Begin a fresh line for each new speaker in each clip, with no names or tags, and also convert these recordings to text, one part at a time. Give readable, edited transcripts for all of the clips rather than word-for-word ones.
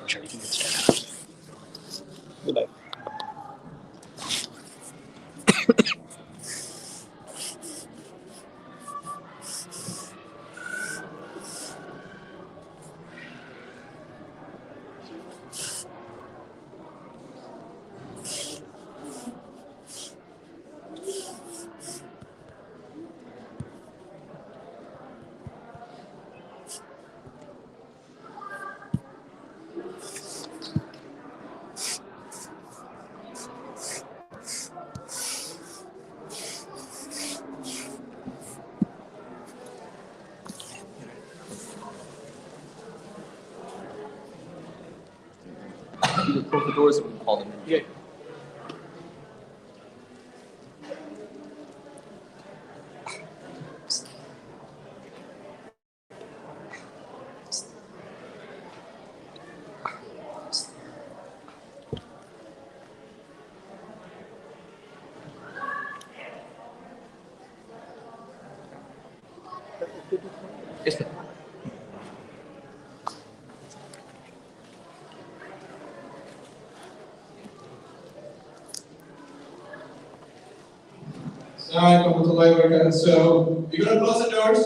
Sure, you can get started. Good night. You close the doors and call them in. Yeah. Yes, ma'am.
So we're going to close the doors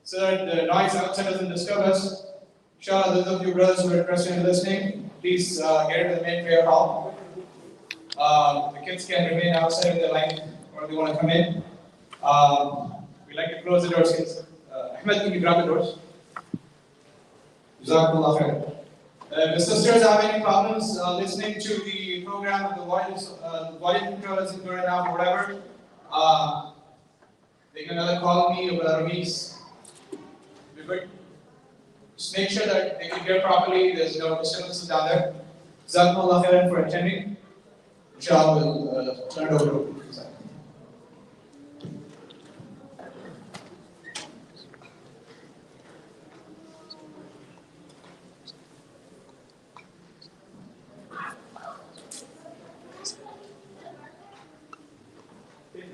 so that the noise outside doesn't disturb us. Inshallah, those of you brothers who are interested in listening, please get into the main prayer hall. The kids can remain outside in the line or they want to come in. We like to close the doors. Ahmed, can you grab the doors? Jazakumullah khair. If the sisters have any problems listening to the program with the volume control isn't good enough or whatever, they can either call me or Ramesh. Just make sure that they can hear properly, there's no disturbances down there. Jazakumullah khairan for attending. Inshallah, we'll turn it over to you.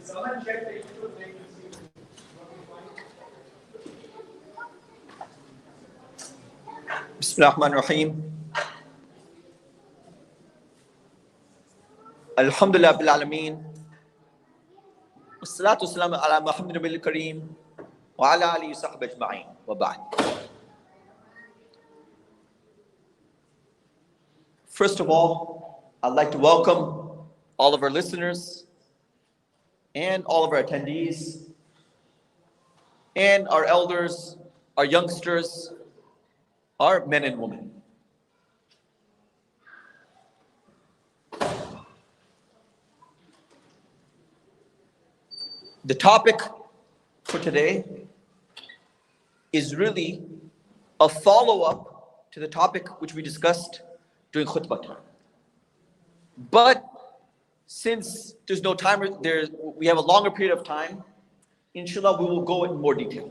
Someone check the YouTube link to see what we find.
Bismillah ar-Rahman ar-Rahim. Alhamdulillah bil alameen. Wassalatu wassalamu ala Muhammadin bil kareem wa ala alihi wa sahbihi ajma'in. Wa ba'd. First of all, I'd like to welcome all of our listeners and all of our attendees and our elders, our youngsters, our men and women. The topic for today is really a follow-up to the topic which we discussed during khutbah time. But since there's no time, we have a longer period of time, inshallah, we will go in more detail.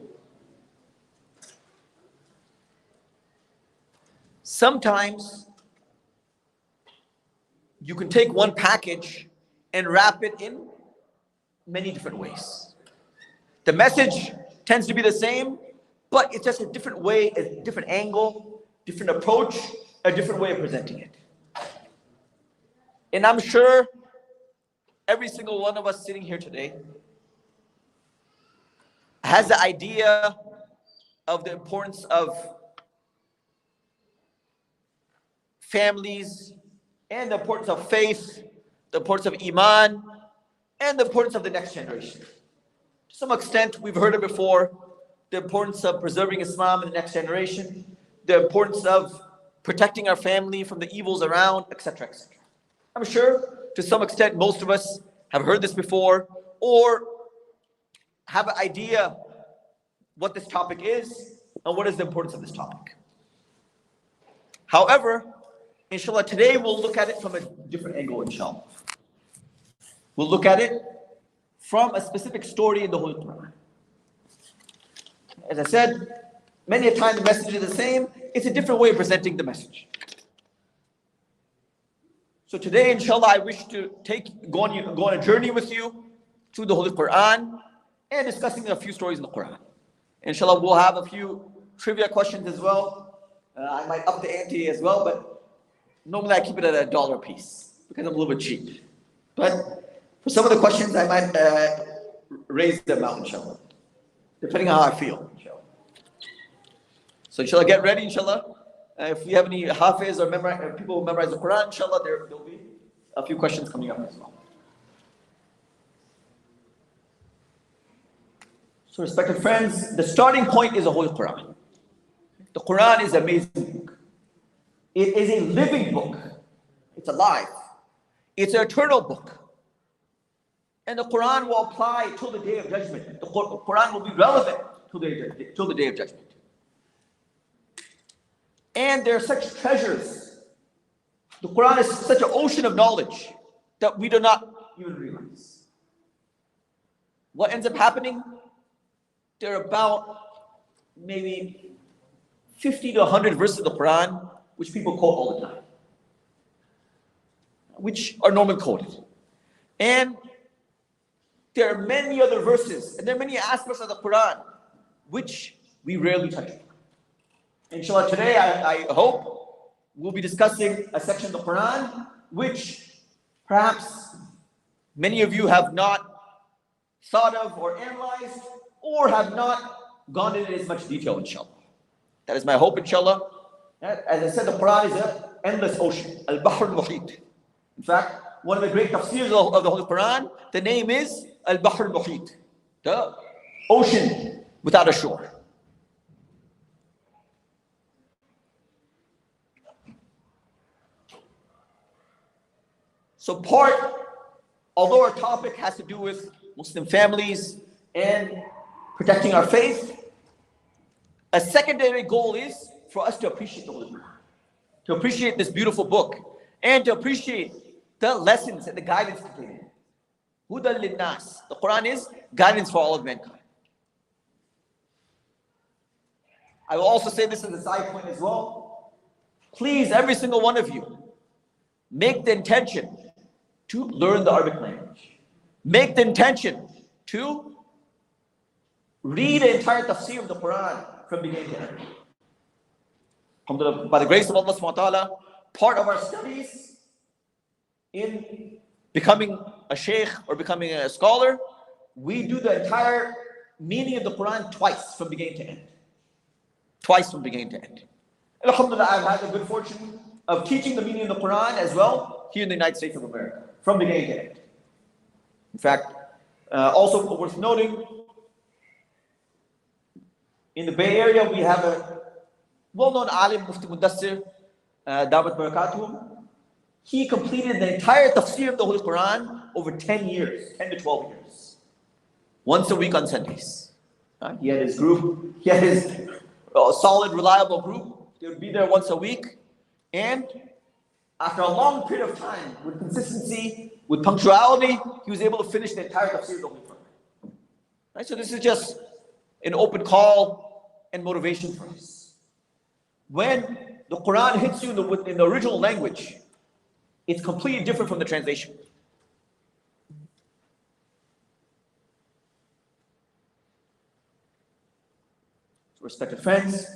Sometimes you can take one package and wrap it in many different ways. The message tends to be the same, but it's just a different way, a different angle, different approach, a different way of presenting it. And I'm sure every single one of us sitting here today has the idea of the importance of families and the importance of faith, the importance of Iman, and the importance of the next generation. To some extent, we've heard it before, the importance of preserving Islam in the next generation, the importance of protecting our family from the evils around, etc., etc. I'm sure to some extent, most of us have heard this before or have an idea what this topic is and what is the importance of this topic. However, inshallah, today we'll look at it from a different angle, inshallah. We'll look at it from a specific story in the Holy Quran. As I said, many a time the message is the same, it's a different way of presenting the message. So today, inshallah, I wish to go on a journey with you through the Holy Quran and discussing a few stories in the Quran. Inshallah, we'll have a few trivia questions as well. I might up the ante as well, but normally I keep it at $1 a piece because I'm a little bit cheap. But for some of the questions, I might raise the amount, inshallah, depending on how I feel, inshallah. So inshallah, get ready, inshallah. If we have any hafiz or people who memorize the Quran, inshallah, there'll be a few questions coming up as well. So respected friends, the starting point is the Holy Quran. The Quran is an amazing book. It is a living book. It's alive. It's an eternal book. And the Quran will apply till the day of judgment. The Quran will be relevant till the day of judgment. And there are such treasures. The Quran is such an ocean of knowledge that we do not even realize. What ends up happening? There are about maybe 50 to 100 verses of the Quran which people quote all the time, which are normally quoted. And there are many other verses, and there are many aspects of the Quran which we rarely touch on. Inshallah, today I hope we'll be discussing a section of the Quran which perhaps many of you have not thought of or analyzed or have not gone into as much detail, inshallah. That is my hope, inshallah. As I said, the Quran is an endless ocean, al-Bahr al-Muhit. In fact, one of the great tafsirs of the Holy Quran, the name is al-Bahr al-Muhit, the ocean without a shore. So although our topic has to do with Muslim families and protecting our faith, a secondary goal is for us to appreciate the Holy Quran, to appreciate this beautiful book, and to appreciate the lessons and the guidance contained in it. Hudan lin-nas. The Quran is guidance for all of mankind. I will also say this as a side point as well. Please, every single one of you, make the intention to learn the Arabic language. Make the intention to read the entire tafsir of the Quran from beginning to end. Alhamdulillah, by the grace of Allah subhanahu wa ta'ala, part of our studies in becoming a sheikh or becoming a scholar, we do the entire meaning of the Quran twice from beginning to end. Twice from beginning to end. And alhamdulillah, I've had the good fortune of teaching the meaning of the Quran as well here in the United States of America, from beginning to end. In fact, also worth noting, in the Bay Area, we have a well-known alim, Mufti Damat Barakatuhum. He completed the entire tafsir of the Holy Quran over 10 years, 10 to 12 years. Once a week on Sundays. He had his group, he had his solid, reliable group. They would be there once a week. And after a long period of time, with consistency, with punctuality, he was able to finish the entire tafsir of the Holy Quran. Right? So this is just an open call and motivation for us. When the Quran hits you in the original language, it's completely different from the translation. So respected friends,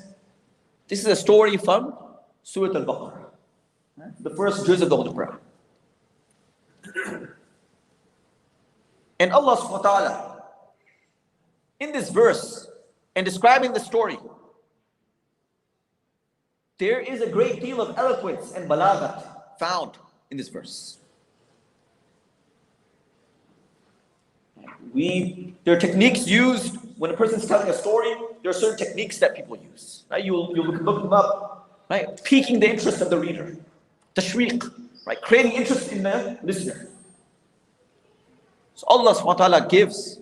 this is a story from Surah Al-Baqarah, the first juz of the Holy Quran. And Allah subhanahu wa ta'ala, in this verse and describing the story, there is a great deal of eloquence and balaghat found in this verse. There are techniques used when a person is telling a story. There are certain techniques that people use. Right? You look them up, right? Piquing the interest of the reader, tashriq, right? Creating interest in the listener. So Allah subhanahu wa ta'ala gives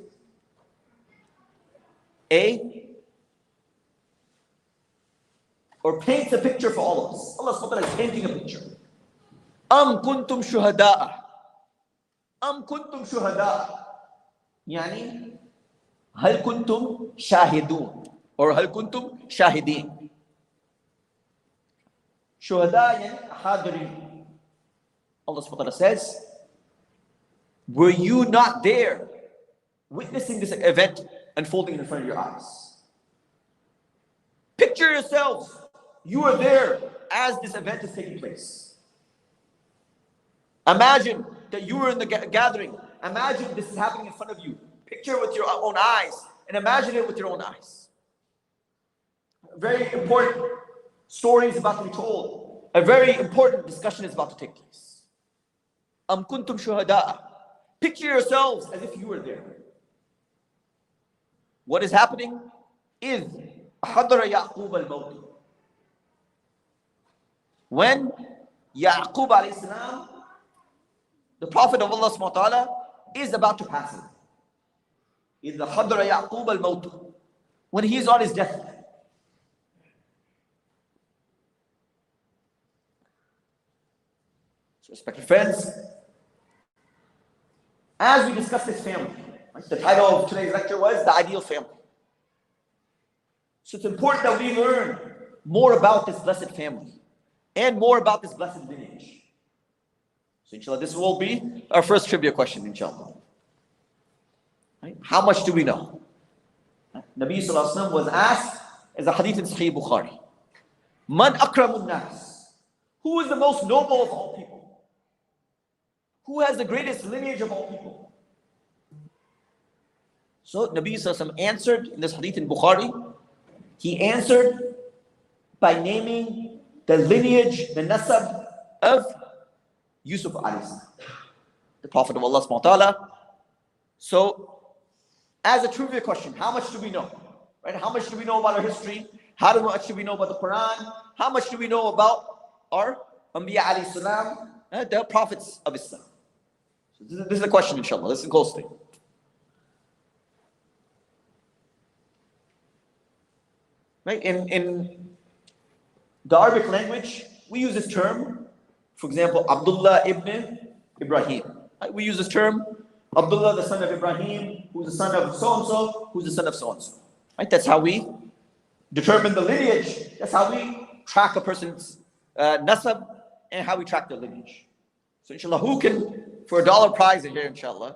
or paints a picture for all of us. Allah subhanahu wa ta'ala is painting a picture. Am kuntum shuhada'a. Am kuntum shuhada'a. Yani, hal kuntum shahidun. Or hal kuntum shahidin. Shuhada yani hadirin. Allah subhanahu wa ta'ala says, were you not there witnessing this event unfolding in front of your eyes? Picture yourselves You are there as this event is taking place. Imagine that you were in the gathering. Imagine this is happening in front of you. Picture it with your own eyes and imagine it with your own eyes. A very important story is about to be told. A very important discussion is about to take place. Am kuntum shuhada'a. Picture yourselves as if you were there. What is happening is hadara Yaqub al-Mawt. When Yaqub alayhi salam, the Prophet of Allah subhanahu wa ta'ala, is about to pass away. Is the hadara Yaqub al-Mawt. When he is on his deathbed. So respected friends, as we discuss this family, right, the title of today's lecture was The Ideal Family. So it's important that we learn more about this blessed family and more about this blessed lineage. So inshallah, this will be our first trivia question, inshallah. Right? How much do we know? Nabi Sallallahu Alaihi Wasallam was asked, as a hadith in Sahih Bukhari, Man akramun nas? Who is the most noble of all people? Who has the greatest lineage of all people? So Nabi Sallallahu Alaihi Wasallam answered in this hadith in Bukhari, he answered by naming the lineage, the nasab of Yusuf alayhi salam, the Prophet of Allah subhanahu wa ta'ala. So, as a trivia question, how much do we know? Right? How much do we know about our history? How much do we know about the Quran? How much do we know about our Anbiya alayhi salam, the prophets of Islam? So this is the question, inshallah. Listen closely. Right? In the Arabic language, we use this term. For example, Abdullah ibn Ibrahim. Right? We use this term, Abdullah, the son of Ibrahim, who's the son of so-and-so, who's the son of so-and-so. Right? That's how we determine the lineage. That's how we track a person's nasab and how we track their lineage. So inshallah, who can, for a dollar prize here, inshallah,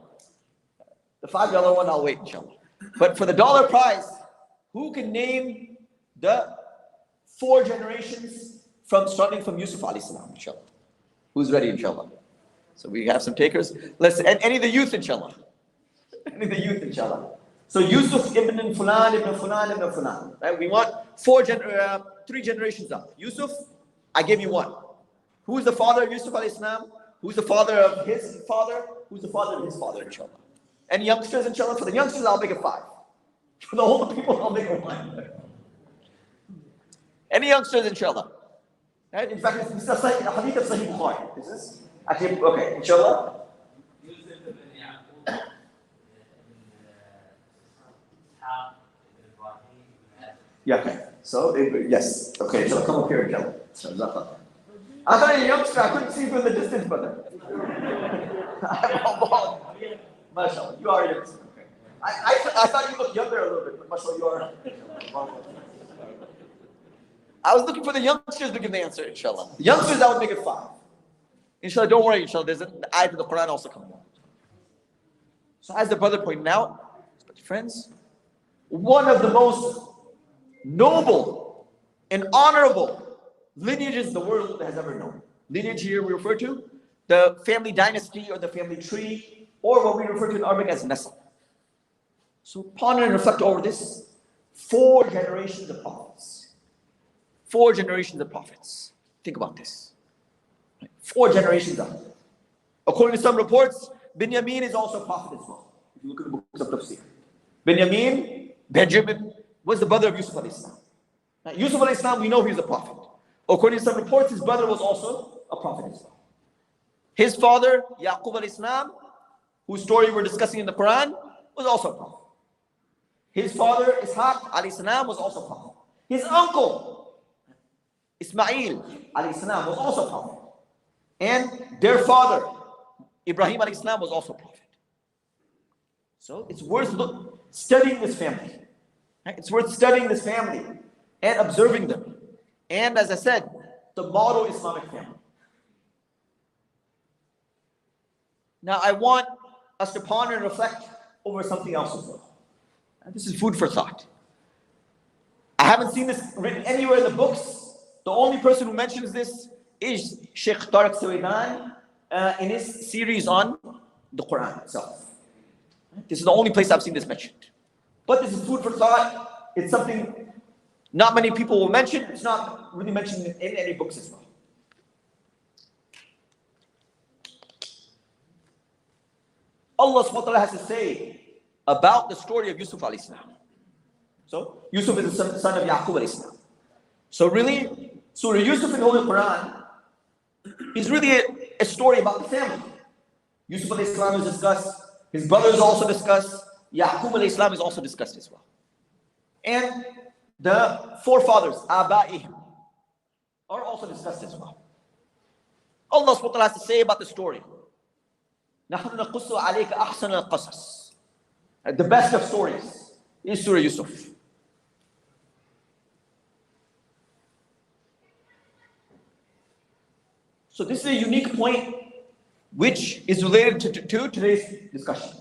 the $5 one, I'll wait, inshallah. But for the dollar prize, who can name the 4 generations starting from Yusuf alayhi salam, inshallah? Who's ready, inshallah? So we have some takers. And any of the youth, inshallah. Any of the youth, inshallah. So Yusuf ibn Fulan, ibn Fulan, ibn Fulan. Right? We want 3 generations up. Yusuf, I gave you 1. Who's the father of Yusuf alayhi salam? Who's the father of his father? Who's the father of his father, inshallah? And youngsters, inshallah. For the youngsters, I'll make it 5. For the older people, I'll make it 1. Any youngsters, inshallah? Right? In fact, this is a hadith of Sahih Bukhari. Is this? Actually, okay, inshallah. Yeah, okay. So, yes. Okay, so come up here, inshallah. I thought you were a youngster. I couldn't see you in the distance, brother. I'm bald. MashaAllah, you are a youngster. Okay. I thought you looked younger a little bit, but MashaAllah, you are. I was looking for the youngsters to give the answer, inshallah. The youngsters, I would make it 5. Inshallah, don't worry, inshallah. There's an ayat of the Quran also coming out. So as the brother pointed out, friends, one of the most noble and honorable lineages the world has ever known. Lineage here we refer to the family dynasty or the family tree, or what we refer to in Arabic as nasab. So ponder and reflect over this. 4 generations of prophets. 4 generations of prophets. Think about this. 4 generations of. According to some reports, Binyamin is also a prophet as well. If you look at the books of Tafsir. Benjamin was the brother of Yusuf alayhi salam. Now, Yusuf alayhi salam, we know he was a prophet. According to some reports, his brother was also a prophet as well. His father, Yaqub alayhi salam, whose story we're discussing in the Quran, was also a prophet. His father, Ishaq alayhi salam, was also a prophet. His uncle, Ismail alayhi salam, was also a prophet. And their father, Ibrahim alayhi salam, was also a prophet. So it's worth studying this family. Right? It's worth studying this family and observing them. And as I said, the model Islamic family. Now I want us to ponder and reflect over something else as well. And this is food for thought. I haven't seen this written anywhere in the books, The only person who mentions this is Sheikh Tariq Suwaidan in his series on the Quran itself. This is the only place I've seen this mentioned. But this is food for thought. It's something not many people will mention. It's not really mentioned in any books as well. Allah subhanahu wa ta'ala has to say about the story of Yusuf alayhi salam. So, Yusuf is the son of Yaqub alayhi salam. So really, Surah Yusuf in the Holy Quran is really a story about the family. Yusuf alayhi salam is discussed, his brother is also discussed, Yaqub alayhi salam is also discussed as well. And the forefathers, Aba'ihim, are also discussed as well. Allah subhanahu wa ta'ala has to say about the story. نَحْنُ نَقُصُّ عَلَيْكَ أَحْسَنَ الْقَصَصِ. The best of stories is Surah Yusuf. So this is a unique point which is related to today's discussion.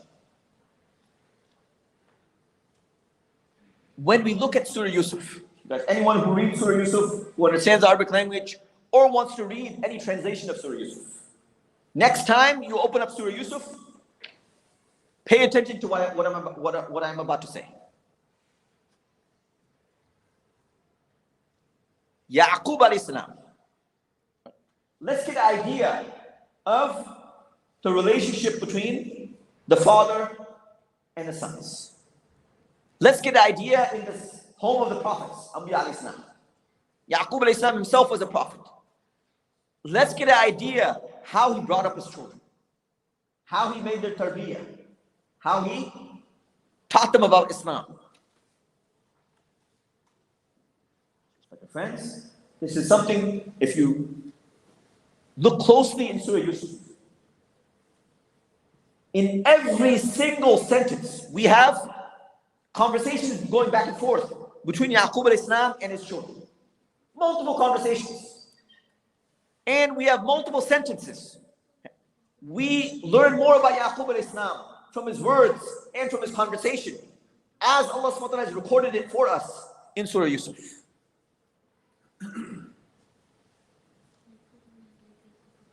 When we look at Surah Yusuf, that anyone who reads Surah Yusuf, who understands Arabic language, or wants to read any translation of Surah Yusuf, next time you open up Surah Yusuf, pay attention to what I'm about to say. Yaqub alayhi salam. Let's get an idea of the relationship between the father and the sons. Let's get an idea in the home of the prophets, Anbiya alayhi salam. Yaqub alayhi salam himself was a prophet. Let's get an idea how he brought up his children, how he made their tarbiyah, how he taught them about Islam. Friends, this is something, if you look closely in Surah Yusuf, in every single sentence, we have conversations going back and forth between Yaqub alayhi salam and his children. Multiple conversations. And we have multiple sentences. We learn more about Yaqub alayhi salam from his words and from his conversation, as Allah subhanahu wa ta'ala has recorded it for us in Surah Yusuf.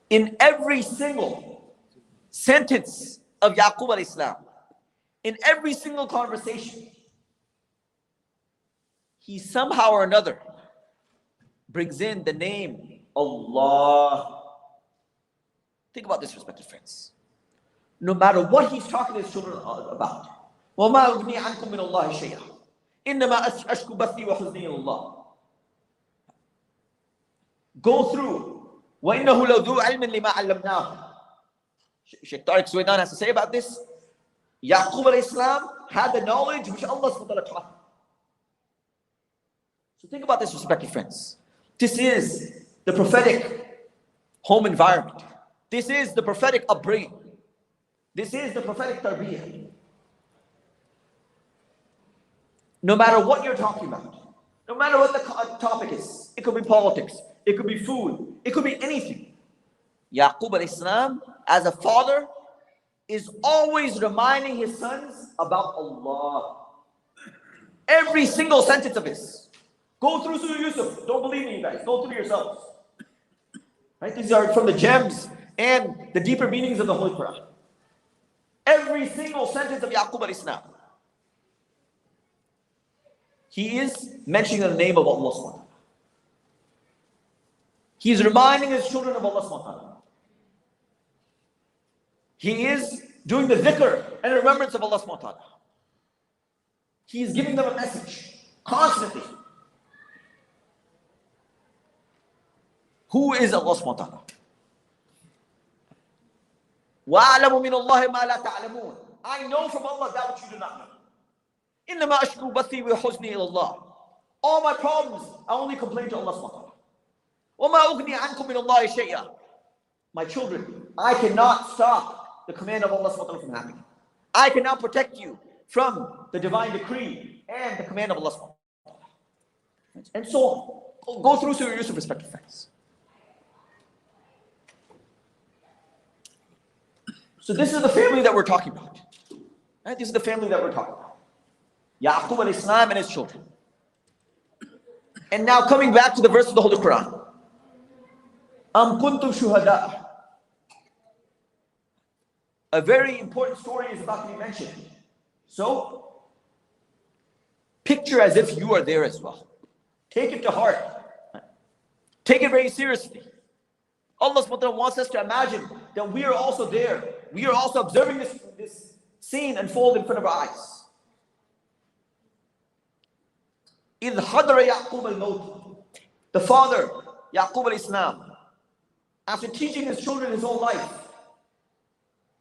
In every single sentence of Yaqub alayhi salam, in every single conversation, he somehow or another brings in the name Allah. Think about this, respected friends. No matter what he's talking to his children about, وَمَا أُغْنِي عَنْكُم مِّنَ اللَّهِ شَيْئًا إِنَّمَا أَشْكُ بَثِّي وَحُزْنِي إِلَى اللَّهِ. Go through. وَإِنَّهُ لَذُو عِلْمٍ لِمَا عَلَّمْنَاهُ. Sheikh Tariq Suwaidan has to say about this. Yaqub alayhi salam had the knowledge which Allah subhanahu wa ta'ala taught him. So think about this, respected friends. This is the prophetic home environment. This is the prophetic upbringing. This is the prophetic tarbiyah. No matter what you're talking about, no matter what the topic is, it could be politics, it could be food, it could be anything. Yaqub alayhi salam, as a father, is always reminding his sons about Allah. Every single sentence of his. Go through Surah Yusuf. Don't believe me, you guys. Go through yourselves. Right? These are from the gems and the deeper meanings of the Holy Quran. Every single sentence of Yaqub alayhi salam, he is mentioning the name of Allah subhanahu wa ta'ala. He is reminding his children of Allah subhanahu wa ta'ala. He is doing the dhikr and remembrance of Allah subhanahu wa ta'ala. He is giving them a message constantly. Who is Allah subhanahu wa ta'ala? وَأَعْلَمُ مِنَ اللَّهِ مَا لَا تَعْلَمُونَ. I know from Allah that which you do not know. إِنَّمَا أَشْكُو بَثِّي وَحُزْنِي إِلَى اللَّهِ. All my problems, I only complain to Allah subhanahu wa ta'ala. وَمَا أُغْنِي عَنْكُم مِّنَ اللَّهِ شَيْئًا. My children, I cannot stop the command of Allah subhanahu wa ta'ala from happening. I cannot protect you from the divine decree and the command of Allah subhanahu wa ta'ala. And so on. Go through Surah Yusuf, respected friends. So this is the family that we're talking about. Right? This is the family that we're talking about. Yaqub alayhi salam and his children. And now coming back to the verse of the Holy Quran. Am kuntum shuhada. A very important story is about to be mentioned. So, picture as if you are there as well. Take it to heart. Take it very seriously. Allah subhanahu wa ta'ala wants us to imagine that we are also there. We are also observing this scene unfold in front of our eyes. إِذْ حَضَرَ يَعْقُوبَ الْمَوْتِ. The father, Yaqub al-Islam, after teaching his children his whole life,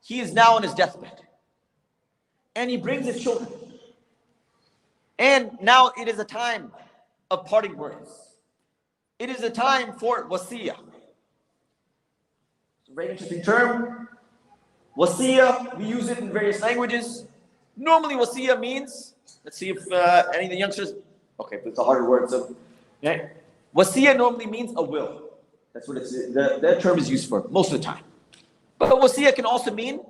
he is now on his deathbed. And he brings his children. And now it is a time of parting words. It is a time for wasiyah. It's a very interesting term. Wasiyah, we use it in various languages. Normally wasiyah means, let's see if any of the youngsters, okay, but it's a harder word. So, yeah. Wasiyah normally means a will. That's what it's, that term is used for most of the time. But wasiyah can also mean,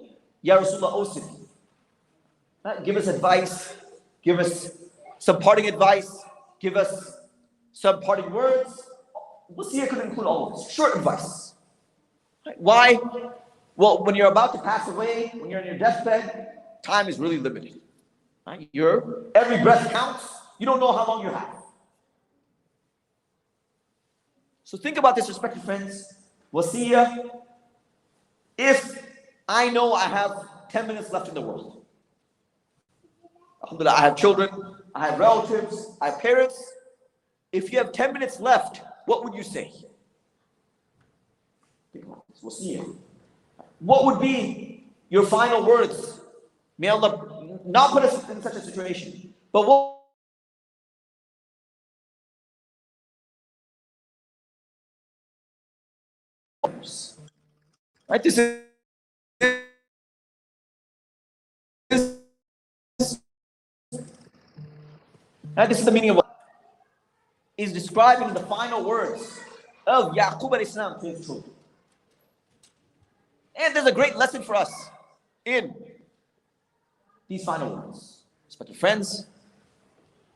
Ya Rasulullah awsini. Give us advice, give us some parting advice, give us some parting words. Wasiyah could include all of this. Short advice. Why? Well, when you're about to pass away, when you're on your deathbed, time is really limited. Right? Every breath counts. You don't know how long you have. So think about this, respected friends. Wasiyah. If I know I have 10 minutes left in the world, Alhamdulillah, I have children, I have relatives, I have parents. If you have 10 minutes left, what would you say? Wasiyah. What would be your final words? May Allah not put us in such a situation. But what right? This is the meaning of what is describing the final words of Yaqub al-Islam to his children. And there's a great lesson for us in these final words. Respected friends,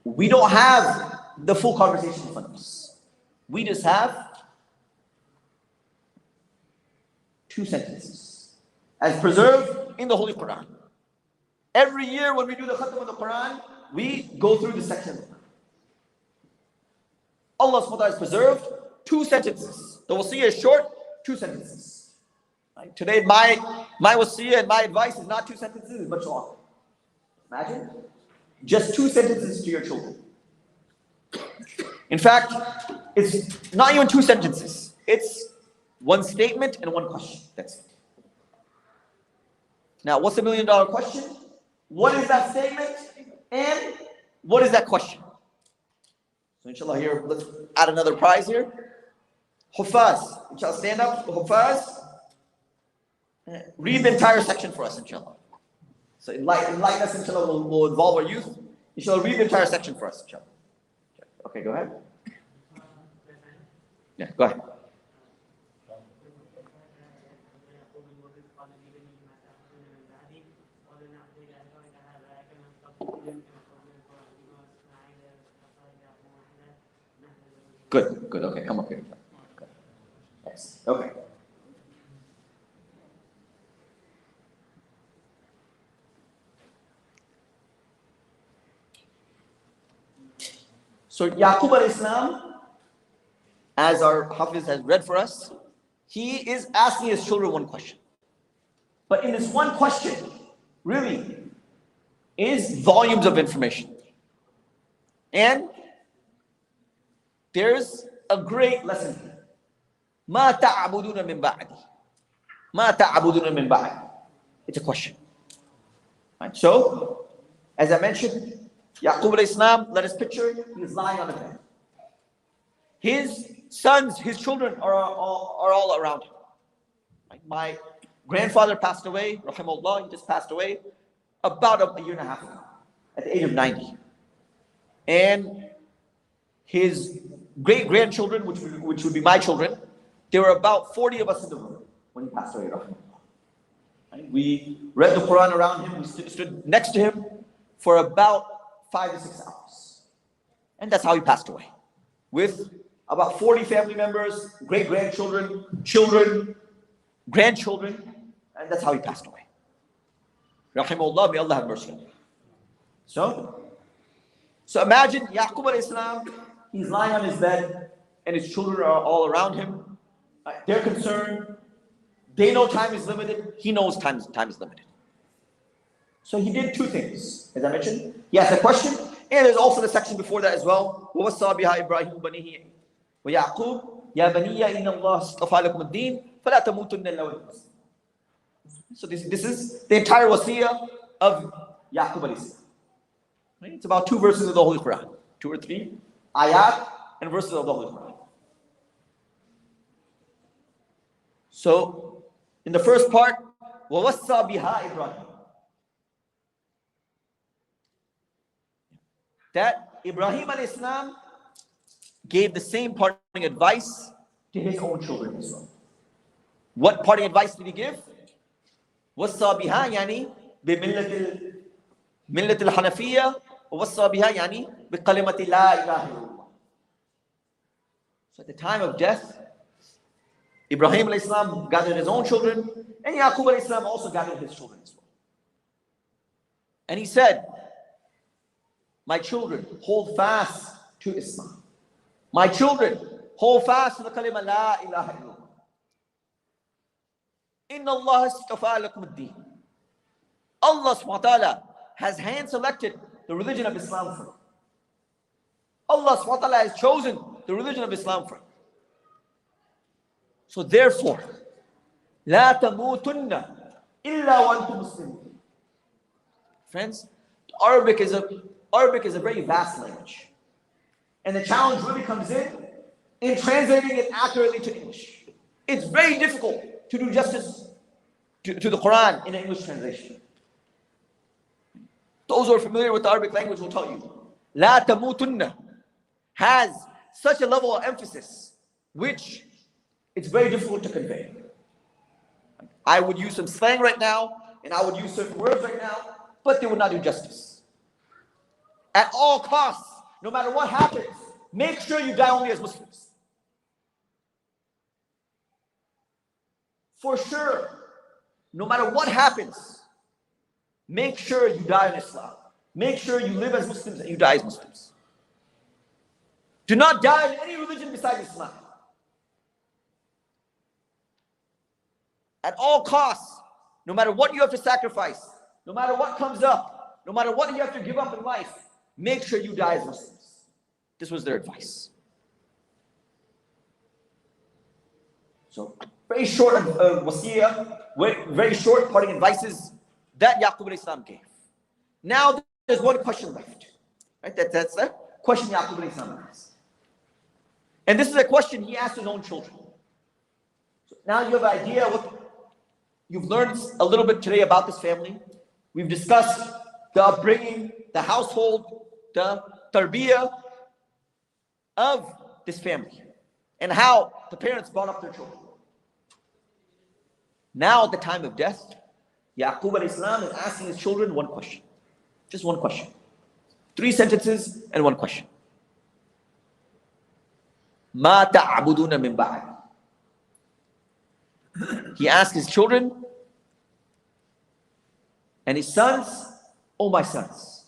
we don't have the full conversation in front of us. We just have 2 sentences as preserved in the Holy Quran. Every year when we do the khatam of the Quran, we go through this section. Allah subhanahu wa ta'ala has preserved 2 sentences. The wasiyah is short, 2 sentences. Right? Today, my wasiyah and my advice is not 2 sentences, it's much longer. Imagine, just 2 sentences to your children. In fact, it's not even 2 sentences. It's 1 statement and 1 question. That's it. Now, what's the $1 million question? What is that statement? And what is that question? So inshallah here, let's add another prize here. Hufaz. Inshallah, stand up. Hufaz. Read the entire section for us, inshallah. So enlighten us, inshallah, we'll involve our youth. Inshallah, read the entire section for us, inshallah. Okay, go ahead. Yeah, go ahead. Good, okay, come up here. Okay. Yes. Okay. So Yaqub al-Islam, as our Hafiz has read for us, he is asking his children 1 question. But in this 1 question, really, is volumes of information. And there's a great lesson here. Ma ta'abuduna min ba'di. Ma ta'abuduna min ba'di. It's a question. Right? So, as I mentioned, Yaqub al-Islam, let us picture, he is lying on a bed. His sons, his children are all around him. Right? My grandfather passed away, rahimahullah, he just passed away about a year and a half ago, at the age of 90. And his great-grandchildren, which would be my children, there were about 40 of us in the room when he passed away, rahimahullah. Right? We read the Quran around him, we stood next to him for about 5 to 6 hours. And that's how he passed away. with about 40 family members, great-grandchildren, children, grandchildren, and that's how he passed away. Rahimahullah, may Allah have mercy on him. So imagine Yaqub alayhi salam, he's lying on his bed and his children are all around him. They're concerned. They know time is limited. He knows time is limited. So he did two things, as I mentioned. He asked a question, and there's also the section before that as well. وَوَصَّى بِهَا إِبْرَاهِيمُ بَنِيهِ وَيَعْقُوبُ يَا بَنِيَّ إِنَّ اللَّهَ اصْطَفَى لَكُمُ الدِّينَ فَلَا تَمُوتُنَّ إِلَّا وَأَنْتُمْ مُسْلِمُونَ. So this is the entire wasiyah of Yaqub alayhi salam. It's about 2 verses of the Holy Quran. 2 or 3 ayat and verses of the Holy Quran. So, in the first part, وَوَصَّى بِهَا إِبْرَاهِيمُ. That Ibrahim alayhi salam gave the same parting advice to his own children as well. What parting advice did he give? وَصَّى بِهَا يعني بِمِلَّةِ الْحَنَفِيَّةِ وَوَصَّى بِهَا يعني بِقَلِمَةِ لَا إِلَهَ إِلَّا اللَّهِ. So at the time of death, Ibrahim alayhi salam gathered his own children, and Yaqub alayhi salam also gathered his children as well. And he said, my children, hold fast to Islam. My children, hold fast to the kalima la ilaha illallah. Inna Allah istafa lakum ad-din. Allah subhanahu wa ta'ala has hand selected the religion of Islam for you. Allah subhanahu wa ta'ala has chosen the religion of Islam for you. So therefore, لا تموتن إلا وأنتم مسلمون. Friends, Arabic is a very vast language. And the challenge really comes in translating it accurately to English. It's very difficult to do justice to the Quran in an English translation. Those who are familiar with the Arabic language will tell you, لا تموتن has such a level of emphasis, which it's very difficult to convey. I would use some slang right now, and I would use certain words right now, but they would not do justice. At all costs, no matter what happens, make sure you die only as Muslims. For sure, no matter what happens, make sure you die in Islam. Make sure you live as Muslims and you die as Muslims. Do not die in any religion besides Islam. At all costs, no matter what you have to sacrifice, no matter what comes up, no matter what you have to give up in life, make sure you die as Muslims. This was their advice. So, very short wasiyah, very short parting advices that Yaqub alayhi salam gave. Now there's one question left. Right? That's the question Yaqub alayhi salam asked. And this is a question he asked his own children. So now you have an idea what you've learned a little bit today about this family. We've discussed the upbringing, the household, the tarbiyah of this family, and how the parents brought up their children. Now at the time of death, Yaqub alayhi salam is asking his children one question. Just one question. 3 sentences and one question. مَا تَعْبُدُونَ مِن بَعْدِ. He asked his children and his sons, oh my sons,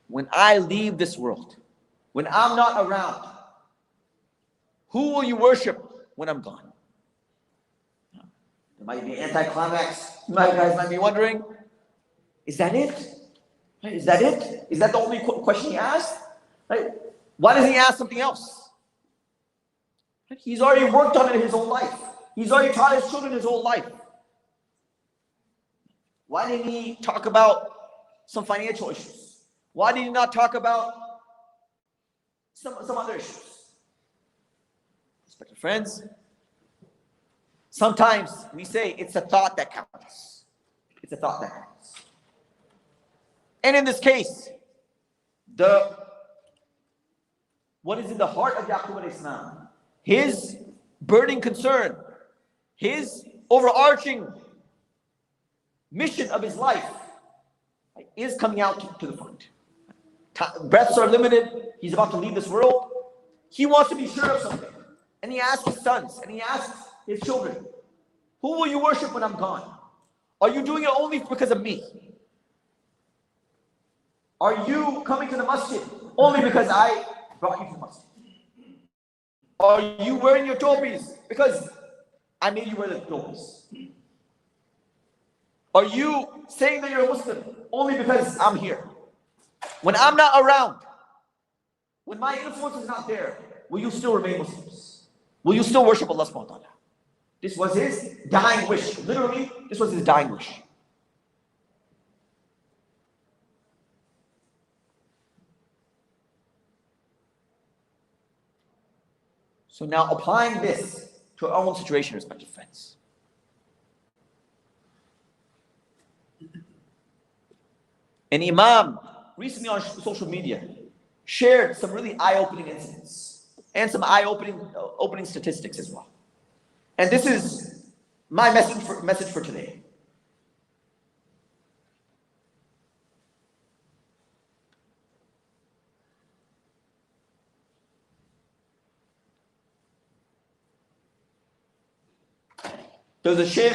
when I leave this world, when I'm not around, who will you worship when I'm gone? There might be an anticlimax. You guys might be wondering, is that it? Is that it? Is that the only question he asked? Right? Why doesn't he ask something else? He's already worked on it his whole life. He's already taught his children his whole life. Why didn't he talk about some financial issues? Why did he not talk about some other issues? Respected friends, sometimes we say it's a thought that counts. It's a thought that counts. And in this case, what is in the heart of Yaqub alayhi salam, his burning concern, his overarching mission of his life is coming out to the front. Breaths are limited. He's about to leave this world. he wants to be sure of something. And he asks his sons, and he asks his children, who will you worship when I'm gone? Are you doing it only because of me? Are you coming to the masjid only because I brought you to the masjid? Are you wearing your topis because I made you wear the topis? Are you saying that you're a Muslim only because I'm here? When I'm not around, when my influence is not there, will you still remain Muslims? Will you still worship Allah subhanahu wa ta'ala? This was his dying wish. Literally, this was his dying wish. So now applying this to our own situation, respected friends. An imam recently on social media shared some really eye-opening incidents and some eye-opening statistics as well. And this is my message for today. There's a Sheikh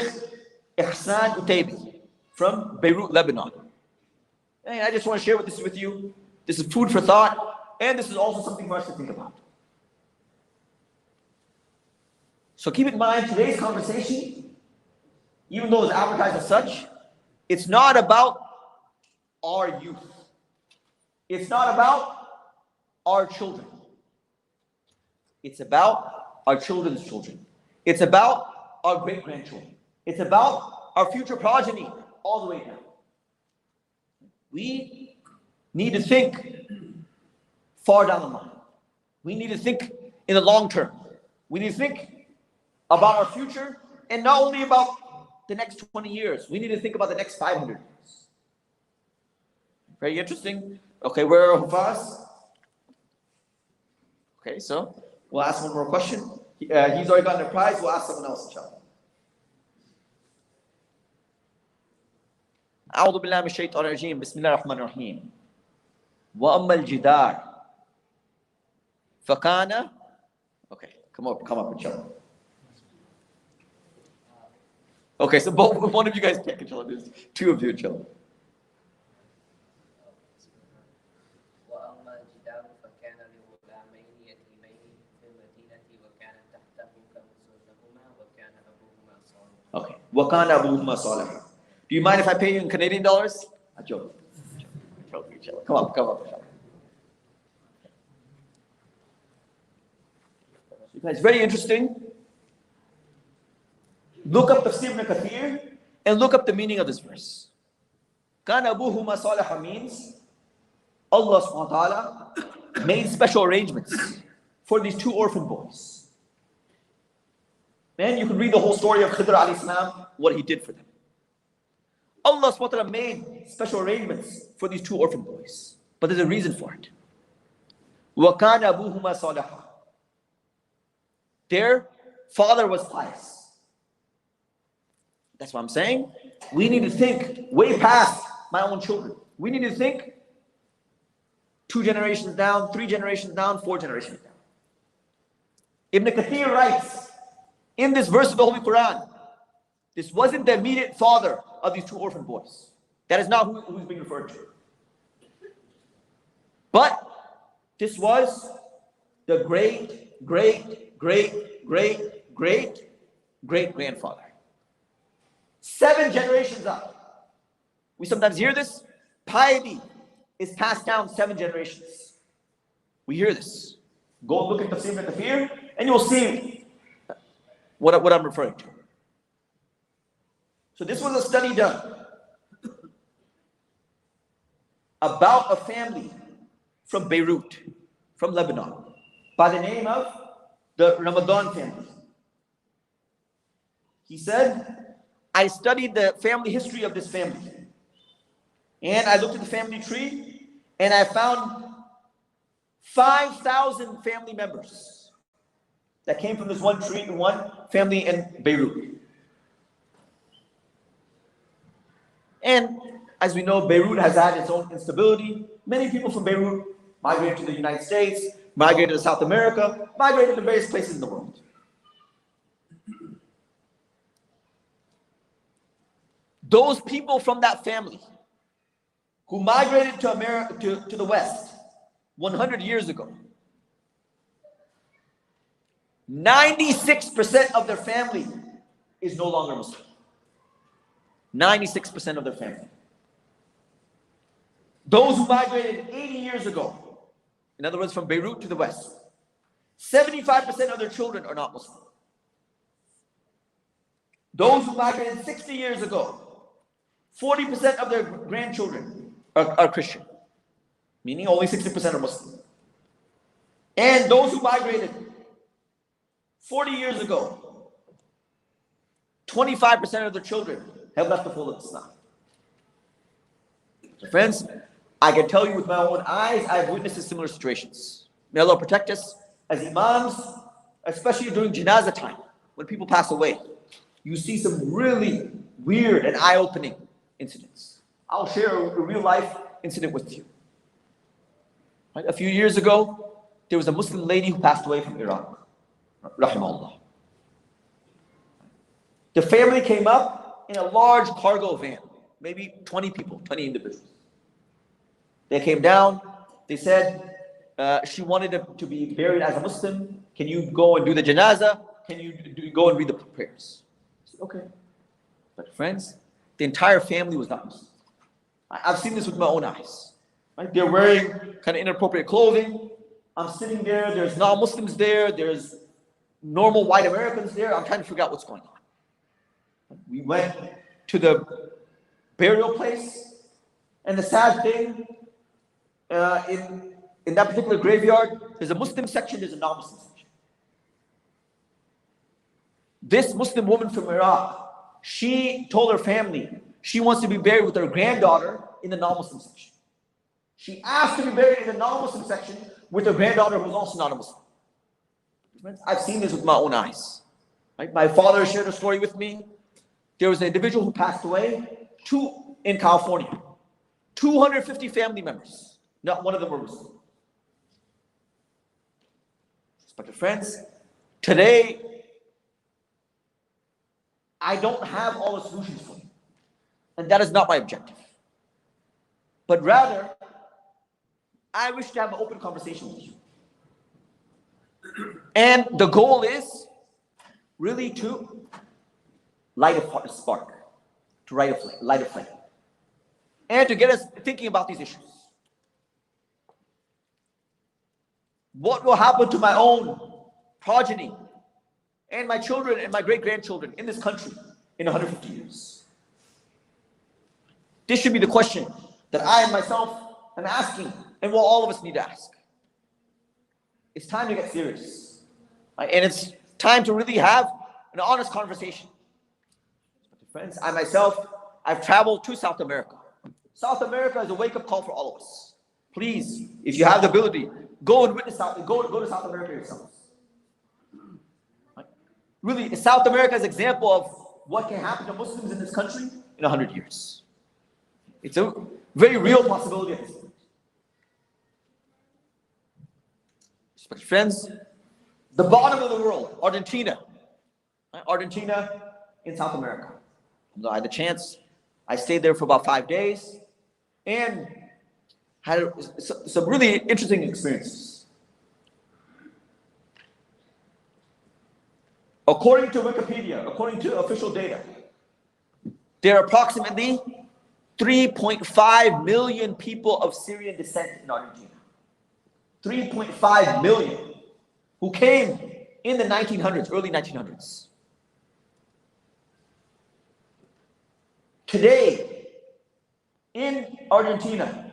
Ihsan Utaybi from Beirut, Lebanon. And I just want to share this with you. This is food for thought, and this is also something for us to think about. So keep in mind, today's conversation, even though it's advertised as such, it's not about our youth. It's not about our children. It's about our children's children. It's about our great-grandchildren. It's about our future progeny all the way down. We need to think far down the line. We need to think in the long term. We need to think about our future, and not only about the next 20 years. We need to think about the next 500 years. Very interesting. Okay, where are Hufaz? Okay, so we'll ask one more question. He's already gotten a prize. We'll ask someone else, inshallah. أعوذ بالله من الشيطان الرجيم بسم الله الرحمن الرحيم وأما الجدار فكان. Okay, come up, inshallah. Okay, so one of you guys pick, inshallah. There's two of you, inshallah. Okay. وَكَانَ أَبُوهُمَا صَالِحًا. Do you mind if I pay you in Canadian dollars? I joke. Come up. You guys, very interesting. Look up Tafsir ibn Kathir and look up the meaning of this verse. كَانَ أَبُوهُمَا صَالِحًا means Allah subhanahu wa ta'ala made special arrangements for these two orphan boys. Man, you can read the whole story of Khidr alayhi salam, what he did for them. Allah subhanahu wa ta'ala made special arrangements for these two orphan boys. But there's a reason for it. وَكَانَ أَبُوهُمَا صَالِحًا. Their father was pious. That's what I'm saying. We need to think way past my own children. We need to think 2 generations down, 3 generations down, 4 generations down. Ibn Kathir writes, in this verse of the Holy Quran, this wasn't the immediate father of these two orphan boys. That is not who's being referred to. But this was the great-great-great-great-great-great-grandfather. 7 generations up. We sometimes hear this. Piety is passed down 7 generations. We hear this. Go look at Tafsir ibn Kathir and you'll see what I'm referring to. So this was a study done about a family from Beirut, from Lebanon, by the name of the Ramadan family. He said, I studied the family history of this family. And I looked at the family tree and I found 5,000 family members that came from this one tree, one family in Beirut. And as we know, Beirut has had its own instability. Many people from Beirut migrated to the United States. migrated to South America, migrated to various places in the world. Those people from that family who migrated to America, to the West 100 years ago, 96% of their family is no longer Muslim. 96% of their family. Those who migrated 80 years ago, in other words, from Beirut to the West, 75% of their children are not Muslim. Those who migrated 60 years ago, 40% of their grandchildren are Christian, meaning only 60% are Muslim. And those who migrated 40 years ago, 25% of their children have left the fold of Islam. So friends, I can tell you with my own eyes, I've witnessed similar situations. May Allah protect us as imams, especially during janazah time, when people pass away. You see some really weird and eye-opening incidents. I'll share a real-life incident with you. Right? A few years ago, there was a Muslim lady who passed away from Iraq. Rahimahullah. The family came up in a large cargo van, maybe 20 people, 20 individuals. They came down, they said, she wanted to be buried as a Muslim. Can you go and do the janazah? Can you go and read the prayers? I said, okay. But friends, the entire family was not Muslim. I've seen this with my own eyes. Right? They're wearing kind of inappropriate clothing. I'm sitting there, there's non-Muslims there, there's normal white Americans there. I'm trying to figure out what's going on. We went to the burial place, and the sad thing, in that particular graveyard, there's a Muslim section, there's a non-Muslim section. This Muslim woman from Iraq, she told her family she wants to be buried with her granddaughter in the non-Muslim section. She asked to be buried in the non-Muslim section with her granddaughter who's also not a Muslim. I've seen this with my own eyes. Right? My father shared a story with me. There was an individual who passed away in California. 250 family members. Not one of them were Muslim. But friends, today, I don't have all the solutions for you. And that is not my objective. But rather, I wish to have an open conversation with you. And the goal is really to light a spark, to light a flame, and to get us thinking about these issues. What will happen to my own progeny and my children and my great-grandchildren in this country in 150 years? This should be the question that I myself am asking, and what all of us need to ask. It's time to get serious. And it's time to really have an honest conversation. Friends, I myself, I've traveled to South America. South America is a wake-up call for all of us. Please, if you have the ability, go and witness go to South America yourselves. Really, South America is an example of what can happen to Muslims in this country in 100 years. It's a very real possibility at this point. Respected friends, the bottom of the world, Argentina. Argentina in South America. I had the chance. I stayed there for about 5 days and had some really interesting experiences. According to Wikipedia, according to official data, there are approximately 3.5 million people of Syrian descent in Argentina. 3.5 million who came in the 1900s, early 1900s. Today, in Argentina,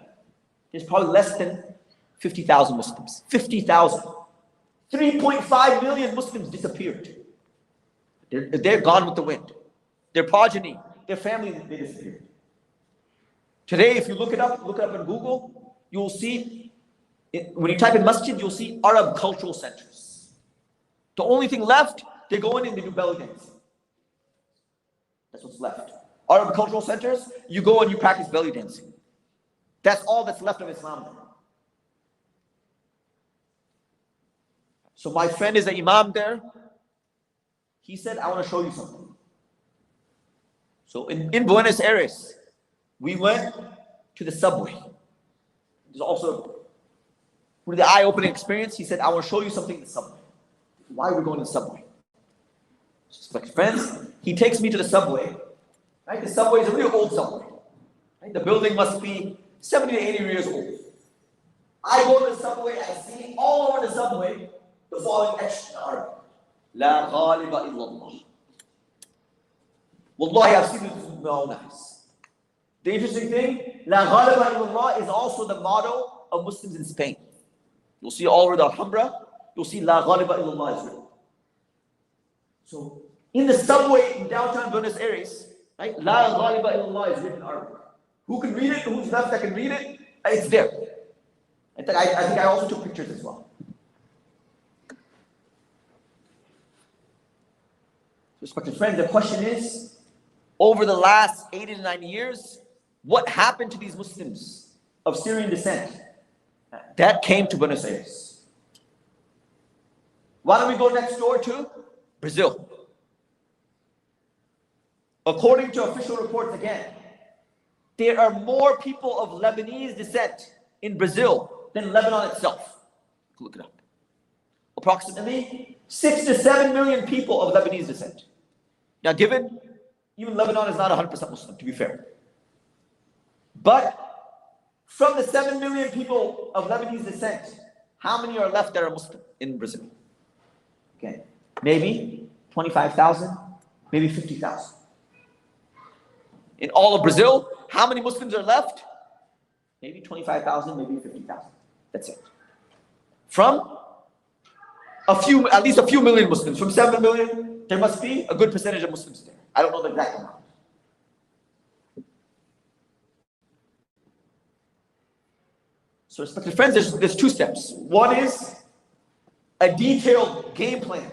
there's probably less than 50,000 Muslims. 50,000. 3.5 million Muslims disappeared. They're gone with the wind. Their progeny, their family, they disappeared. Today, if you look it up on Google, you'll see, when you type in masjid, you'll see Arab cultural centers. The only thing left, they go in and they do belly dancing. That's what's left. Arab cultural centers, you go and you practice belly dancing. That's all that's left of Islam. So my friend is an imam there. He said, I want to show you something. So in Buenos Aires, we went to the subway. It was also the eye-opening experience. He said, I want to show you something in the subway. Why are we going to the subway? Just like friends, he takes me to the subway. Right? The subway is a really old subway. Right? The building must be 70 to 80 years old. I go to the subway, I see all over the subway the following etched in Arabic. La ghaliba illallah. Wallahi, I've seen it with my own eyes. The interesting thing, La ghaliba illallah is also the motto of Muslims in Spain. You'll see all over the Alhambra, you'll see La ghaliba illallah is written. So, in the subway in downtown Buenos Aires, right, La ghaliba illallah is written in Arabic. Who can read it? Who's left that can read it? It's there. I think I also took pictures as well. Respected friends, the question is, over the last 80 to 90 years, what happened to these Muslims of Syrian descent that came to Buenos Aires? Why don't we go next door to Brazil? According to official reports again, there are more people of Lebanese descent in Brazil than Lebanon itself. Look it up. Approximately 6 to 7 million people of Lebanese descent. Now, given even Lebanon is not 100% Muslim, to be fair. But from the 7 million people of Lebanese descent, how many are left that are Muslim in Brazil? Okay, maybe 25,000, maybe 50,000. In all of Brazil, how many Muslims are left? Maybe 25,000, maybe 50,000. That's it. From at least a few million Muslims, from 7 million, there must be a good percentage of Muslims there. I don't know the exact amount. So, respected friends, there's two steps. One is a detailed game plan.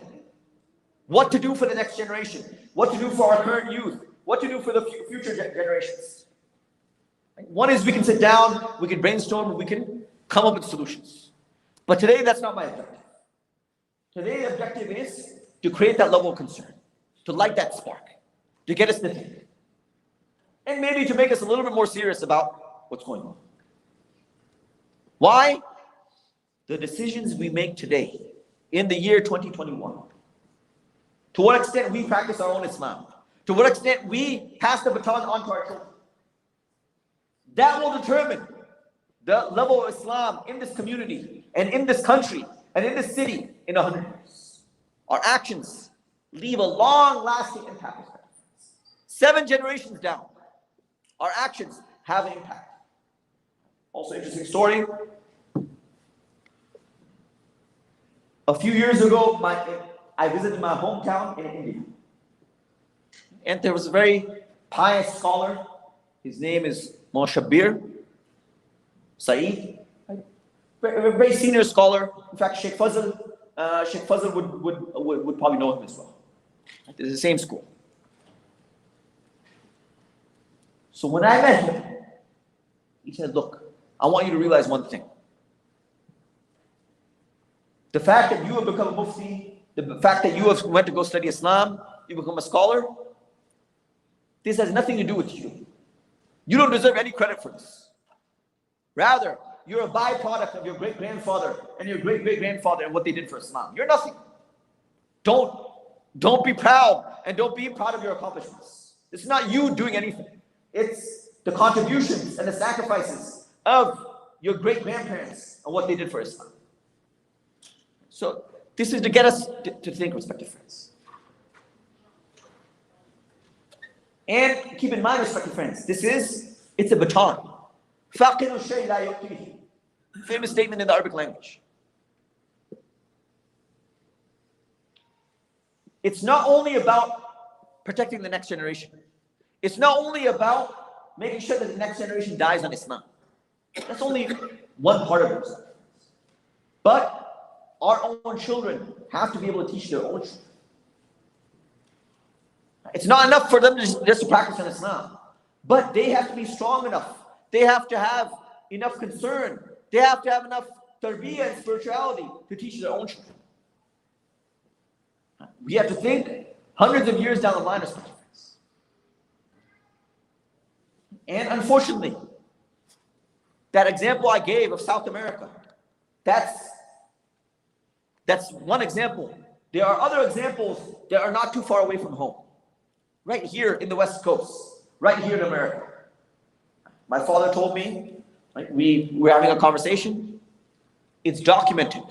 What to do for the next generation, what to do for our current youth, what to do for the future generations. One is we can sit down, we can brainstorm, we can come up with solutions. But today, that's not my objective. Today, the objective is to create that level of concern, to light that spark, to get us thinking, and maybe to make us a little bit more serious about what's going on. Why? The decisions we make today, in the year 2021, to what extent we practice our own Islam, to what extent we pass the baton on to our children, that will determine the level of Islam in this community, and in this country, and in this city in 100 years. Our actions leave a long-lasting impact. 7 generations down, our actions have an impact. Also, interesting story. A few years ago, I visited my hometown in India. And there was a very pious scholar. His name is Shabbir Saeed. A very senior scholar. In fact, Sheikh Fazl would probably know him as well. It's the same school. So when I met him, he said, look, I want you to realize one thing. The fact that you have become a Mufti, the fact that you have went to go study Islam, you become a scholar, this has nothing to do with you. You don't deserve any credit for this. Rather, you're a byproduct of your great-grandfather and your great-great-grandfather and what they did for Islam. You're nothing. Don't be proud, and don't be proud of your accomplishments. It's not you doing anything. It's the contributions and the sacrifices of your great-grandparents and what they did for Islam. So this is to get us to think, respected friends. And keep in mind, respected friends, it's a baton. Famous statement in the Arabic language. It's not only about protecting the next generation. It's not only about making sure that the next generation dies on Islam. That's only one part of it. But our own children have to be able to teach their own children. It's not enough for them just to practice on Islam, but they have to be strong enough. They have to have enough concern. They have to have enough tarbiyah and spirituality to teach their own children. We have to think hundreds of years down the line, especially. And unfortunately, that example I gave of South America, that's one example. There are other examples that are not too far away from home. Right here in the West Coast, right here in America. My father told me, like, we were having a conversation. It's documented.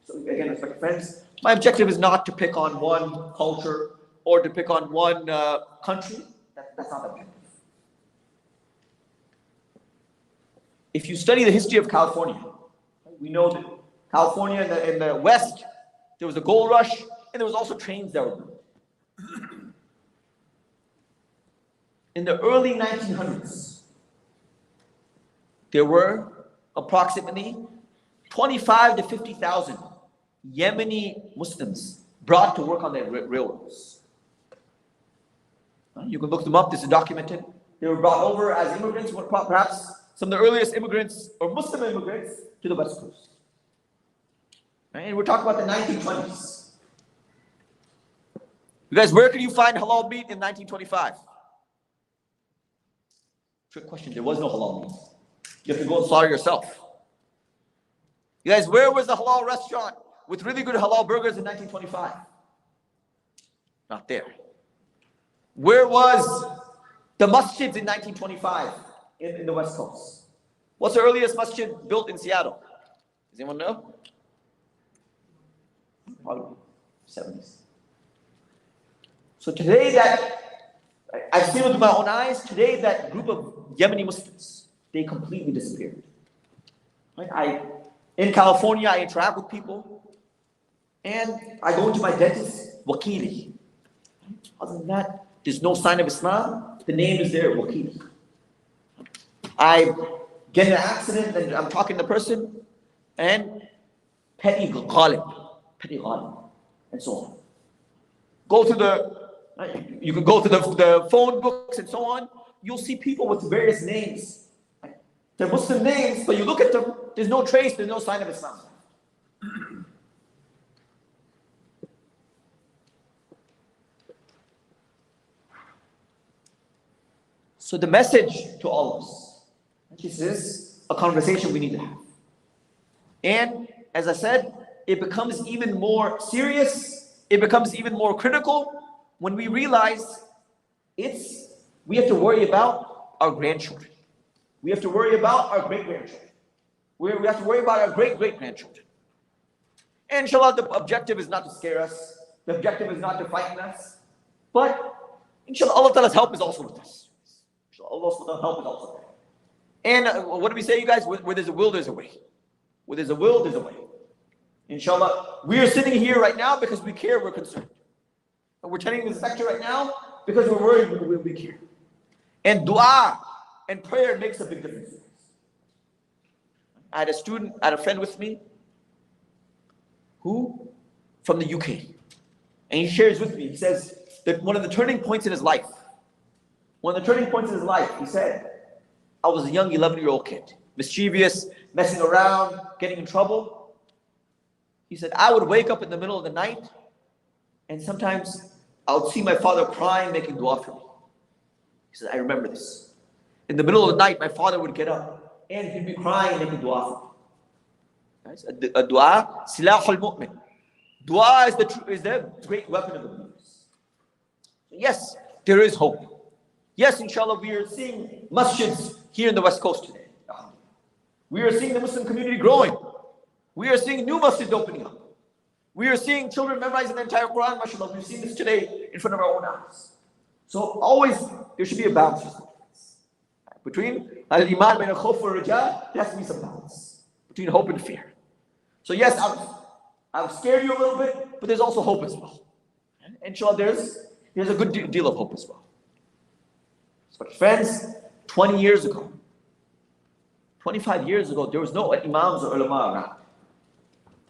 So again, respected friends, my objective is not to pick on one culture or to pick on one country. That's not the objective. If you study the history of California, we know that California in the West, there was a gold rush, and there was also trains that were built. In the early 1900s, there were approximately 25 to 50,000 Yemeni Muslims brought to work on the railroads. You can look them up, this is documented. They were brought over as immigrants, perhaps some of the earliest immigrants or Muslim immigrants to the West Coast. Right? And we're talking about the 1920s. You guys, where could you find halal meat in 1925? Trick question, there was no halal meat. You have to go and slaughter yourself. You guys, where was the halal restaurant with really good halal burgers in 1925? Not there. Where was the masjids in 1925 in the West Coast? What's the earliest masjid built in Seattle? Does anyone know? Probably 70s. So today I've seen with my own eyes, today that group of Yemeni Muslims, they completely disappeared. Right? In California, I interact with people, and I go into my dentist, Wakili. Other than that, there's no sign of Islam. The name is there, Wakili. I get in an accident, and I'm talking to the person, and petty ghalib, and so on. You can go to the phone books and so on. You'll see people with various names. They're Muslim names, but you look at them, there's no trace, there's no sign of Islam. So the message to all of us, this is a conversation we need to have. And as I said, it becomes even more serious, it becomes even more critical when we realize we have to worry about our grandchildren. We have to worry about our great-grandchildren. We have to worry about our great-great-grandchildren. And inshallah, the objective is not to scare us. The objective is not to frighten us. But inshallah, Allah Ta'ala's help is also with us. Inshallah, Allah's help is also there. And what do we say, you guys? Where there's a will, there's a way. Where there's a will, there's a way. Inshallah, we are sitting here right now because we care, we're concerned. And we're attending this lecture right now because we're worried, we care. And dua and prayer makes a big difference. I had a friend with me who, from the UK, and he shares with me, he says that one of the turning points in his life, he said, I was a young 11-year-old kid, mischievous, messing around, getting in trouble. He said, I would wake up in the middle of the night, and sometimes I would see my father crying, making dua for me. He said, I remember this. In the middle of the night, my father would get up, and he'd be crying, making dua for me. Guys, a dua, silahul mu'min. Dua is the great weapon of the believers. Yes, there is hope. Yes, inshallah, we are seeing masjids here in the West Coast today. We are seeing the Muslim community growing. We are seeing new masjids opening up. We are seeing children memorizing the entire Quran, mashallah. We've seen this today in front of our own eyes. So always, there should be a balance. Between al-iman bain al-khawf wa al-raja, there has to be some balance. Between hope and fear. So yes, I've scared you a little bit, but there's also hope as well. And inshallah, there's a good deal of hope as well. So friends, 20 years ago, 25 years ago, there was no imams or ulama around.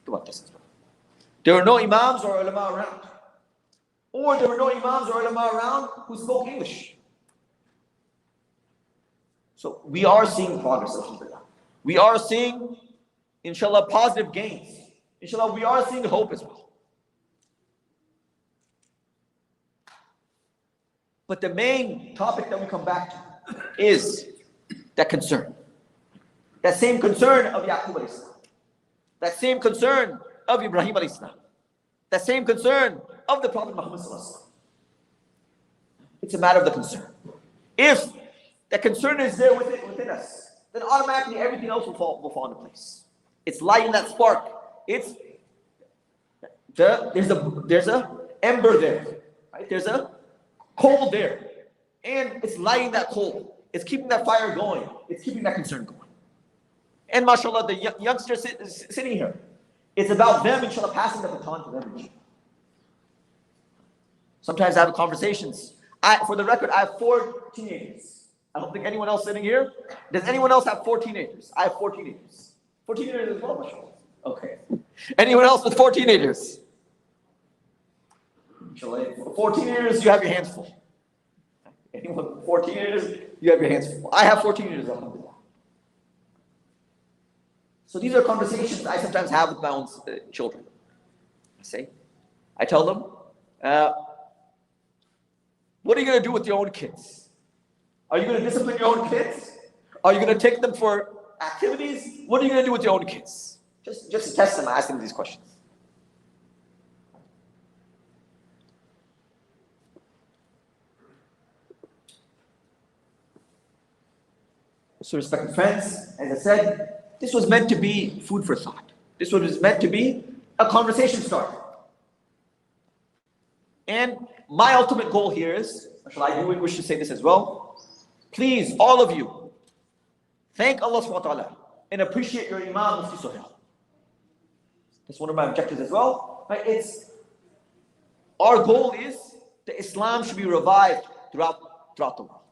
Think about this as well. There were no imams or ulama around. Or there were no imams or ulama around who spoke English. So we are seeing progress, alhamdulillah. We are seeing, inshallah, positive gains. Inshallah, we are seeing hope as well. But the main topic that we come back to is that concern. That same concern of Yaqub alayhi salam. That same concern of Ibrahim alayhi salam. That same concern of the Prophet Muhammad sallallahu alaihi wasallam. It's a matter of the concern. If the concern is there within us, then automatically everything else will fall into place. It's lighting that spark. There's a ember there, right? There's a coal there, and it's lighting that coal. It's keeping that fire going. It's keeping that concern going. And mashallah, the youngsters sitting here, it's about them, inshallah, passing the baton to them, inshallah. Sometimes I have conversations. For the record, I have 4 teenagers. I don't think anyone else sitting here. Does anyone else have 4 teenagers? I have 4 teenagers. 4 teenagers as well, mashallah. Okay. Anyone else with 4 teenagers? Inshallah, 4 teenagers, you have your hands full. Anyone with 4 teenagers, you have your hands full. I have 4 teenagers, alhamdulillah. So these are conversations I sometimes have with my own children. I tell them, what are you going to do with your own kids? Are you going to discipline your own kids? Are you going to take them for activities? What are you going to do with your own kids? Just to test them, I ask them these questions. So respected friends, as I said, this was meant to be food for thought. This was meant to be a conversation starter. And my ultimate goal here is, I do wish to say this as well, please, all of you, thank Allah subhanahu wa ta'ala and appreciate your Imam Mufti Sohail. That's one of my objectives as well. But our goal is that Islam should be revived throughout the world.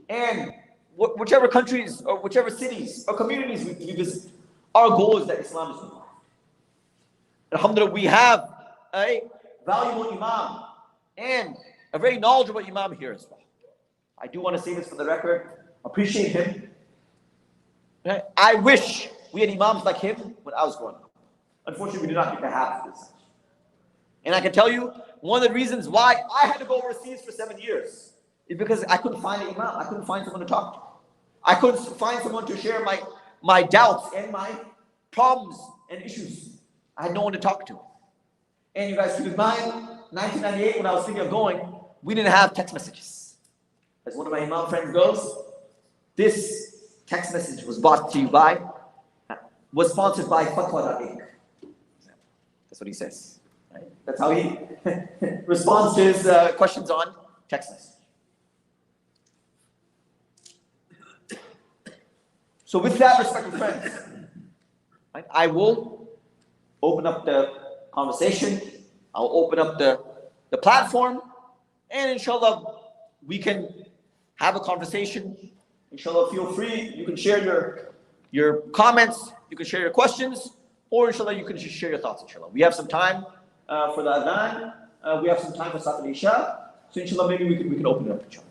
And whichever countries or whichever cities or communities we visit, our goal is that Islam is revived. Alhamdulillah, we have a valuable Imam and a very knowledgeable Imam here as well. I do want to say this for the record. Appreciate him. I wish we had Imams like him when I was growing up. Unfortunately, we do not get to have this. And I can tell you, one of the reasons why I had to go overseas for 7 years is because I couldn't find an Imam. I couldn't find someone to talk to. I couldn't find someone to share my doubts and my problems and issues. I had no one to talk to. And you guys keep in mind, 1998, when I was thinking of going, we didn't have text messages. As one of my Imam friends goes, this text message was sponsored by Fatwa.inc. That's what he says. Right? That's how he responds to his questions on text message. So with that, respected friends, right, I will open up the conversation. I'll open up the platform, and inshallah, we can have a conversation. Inshallah, feel free. You can share your comments, you can share your questions, or inshallah, you can just share your thoughts, inshallah. We have some time for the adhan. We have some time for Salat al-Isha. So inshallah, maybe we can open it up, inshallah.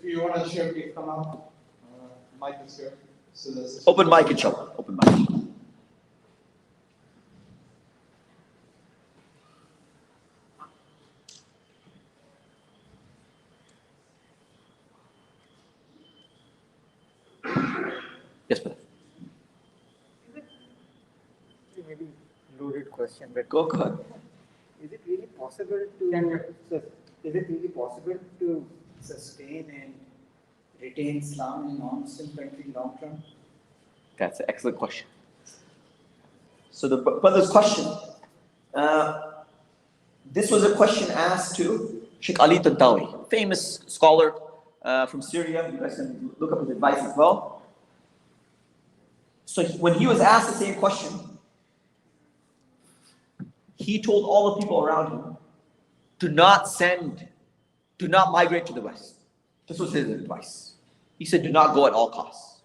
If you want to share, please come out. Mic is here. So
Open mic, inshallah. Open mic. Yes, brother.
Maybe loaded question, but
Go ahead.
is it really possible to sustain and retain Islam in a non-Muslim country long term?
That's an excellent question. So the brother's question, this was a question asked to Sheikh Ali Tantawi, famous scholar from Syria. You guys can look up his advice as well. So when he was asked the same question, he told all the people around him, do not migrate to the West. This was his advice. He said, do not go at all costs.